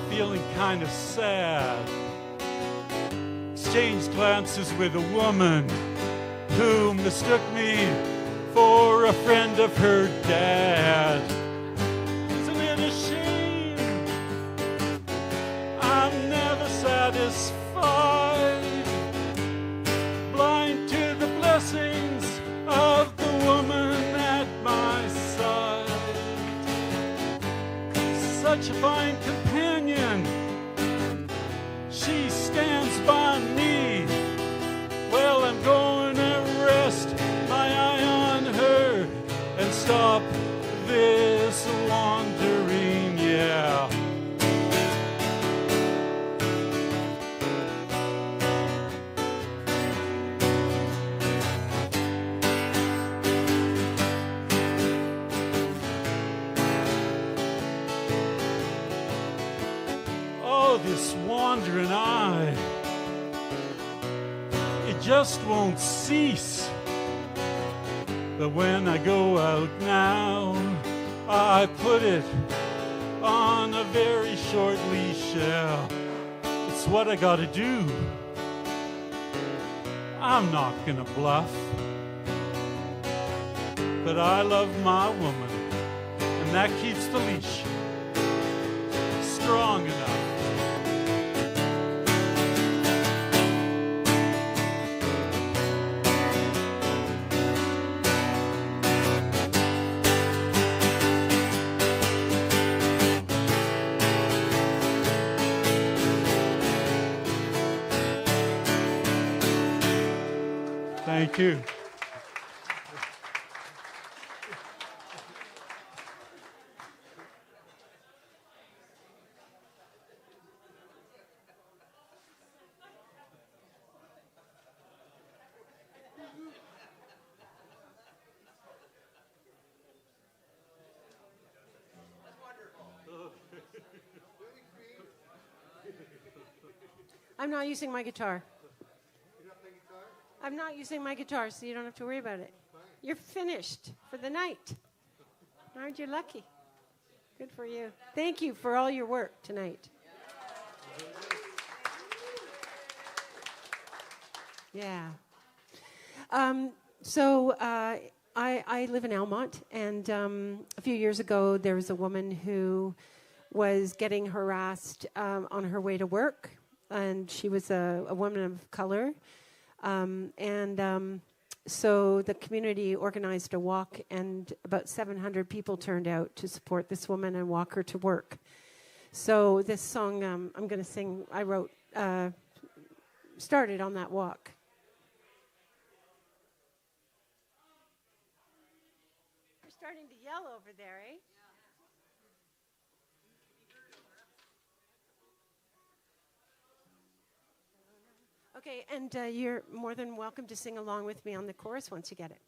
feeling kind of sad. Exchanged glances with a woman who mistook me for a friend of her dad. Isn't it a shame? I'm never satisfied, blind to the blessings of the woman at my side. Such a fine companion, she stands by me. Well, I'm going to rest my eye on her and stop this wandering, yeah. Oh, this wandering eye, it just won't cease. But when I go out now, I put it on a very short leash, yeah. It's what I gotta do. I'm not gonna bluff. But I love my woman, and that keeps the leash strong enough. Thank you. I'm not using my guitar. I'm not using my guitar, so you don't have to worry about it. You're finished for the night. Aren't you lucky? Good for you. Thank you for all your work tonight. Yeah. So I live in Almonte, and a few years ago there was a woman who was getting harassed on her way to work, and she was a woman of color. So the community organized a walk, and about 700 people turned out to support this woman and walk her to work. So this song I'm going to sing, I wrote, started on that walk. You're starting to yell over there, eh? Okay, and you're more than welcome to sing along with me on the chorus once you get it.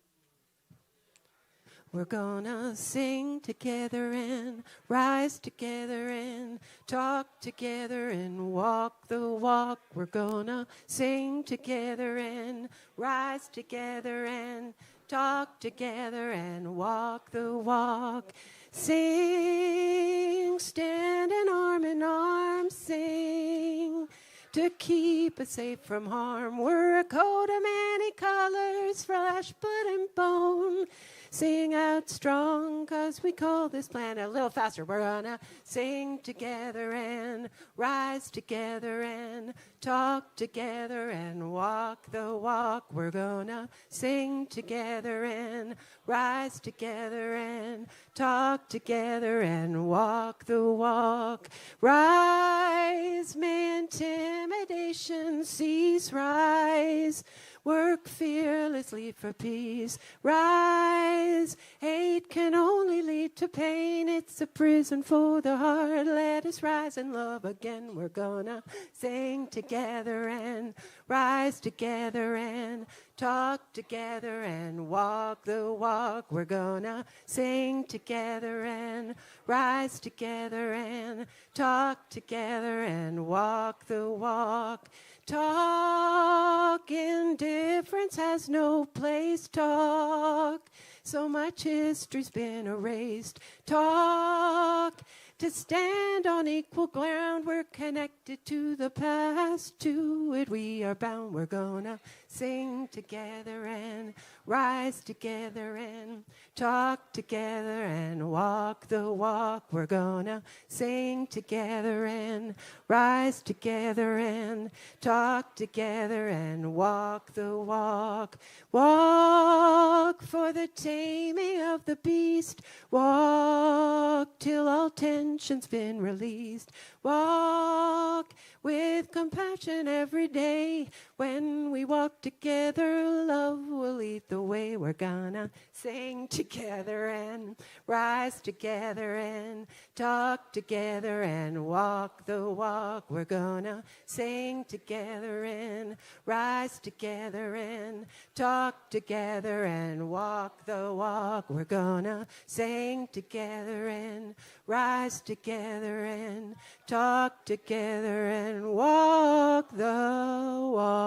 We're gonna sing together and rise together and talk together and walk the walk. We're gonna sing together and rise together and talk together and walk the walk. Sing, standing arm in arm, sing. To keep us safe from harm, we're a coat of many colors, flesh, blood, and bone. Sing out strong, 'cause we call this planet a little faster. We're gonna sing together and rise together and talk together and walk the walk. We're gonna sing together and rise together and talk together and walk the walk. Rise, may intimidation cease, rise. work fearlessly for peace. Rise, hate can only lead to pain. It's a prison for the heart. Let us rise and love again. We're gonna sing together and rise together and talk together and walk the walk. We're gonna sing together and rise together and talk together and walk the walk. Talk, indifference has no place. Talk, so much history's been erased. Talk, to stand on equal ground. We're connected to the past. To it we are bound. We're gonna sing together and rise together and talk together and walk the walk. We're gonna sing together and rise together and talk together and walk the walk. Walk for the taming of the beast. Walk till all tension's been released. Walk with compassion every day. When we walk together, love will lead the way. We're gonna sing together and rise together and talk together and walk the walk. We're gonna sing together and rise together and talk together and walk the walk. We're gonna sing together and rise together and talk together and walk the walk.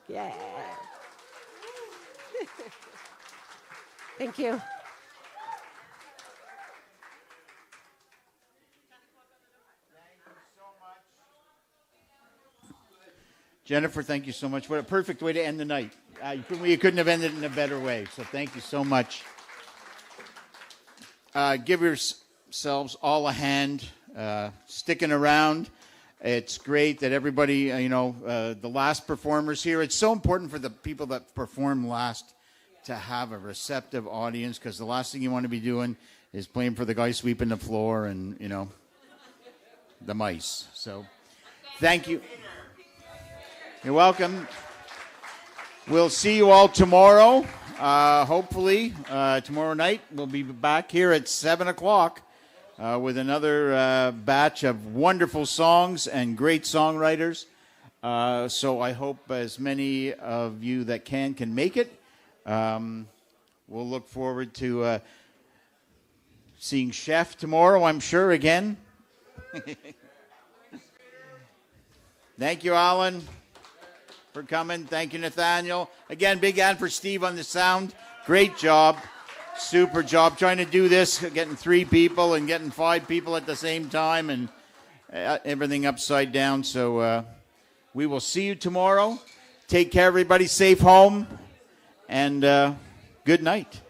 Yeah. Thank you. Jennifer, thank you so much. What a perfect way to end the night. You couldn't have ended it in a better way, so thank you so much. Give yourselves all a hand, sticking around. It's great that everybody, the last performers here, it's so important for the people that perform last to have a receptive audience, because the last thing you want to be doing is playing for the guy sweeping the floor and, the mice. So thank you. You're welcome. We'll see you all tomorrow. Hopefully, tomorrow night we'll be back here at 7 o'clock with another batch of wonderful songs and great songwriters. So I hope as many of you that can make it. We'll look forward to seeing Chef tomorrow, I'm sure, again. Thank you, Alan, for coming. Thank you, Nathaniel. Again, big hand for Steve on the sound. Great job. Super job trying to do this, getting 3 people and getting 5 people at the same time and everything upside down. So we will see you tomorrow. Take care, everybody. Safe home and good night.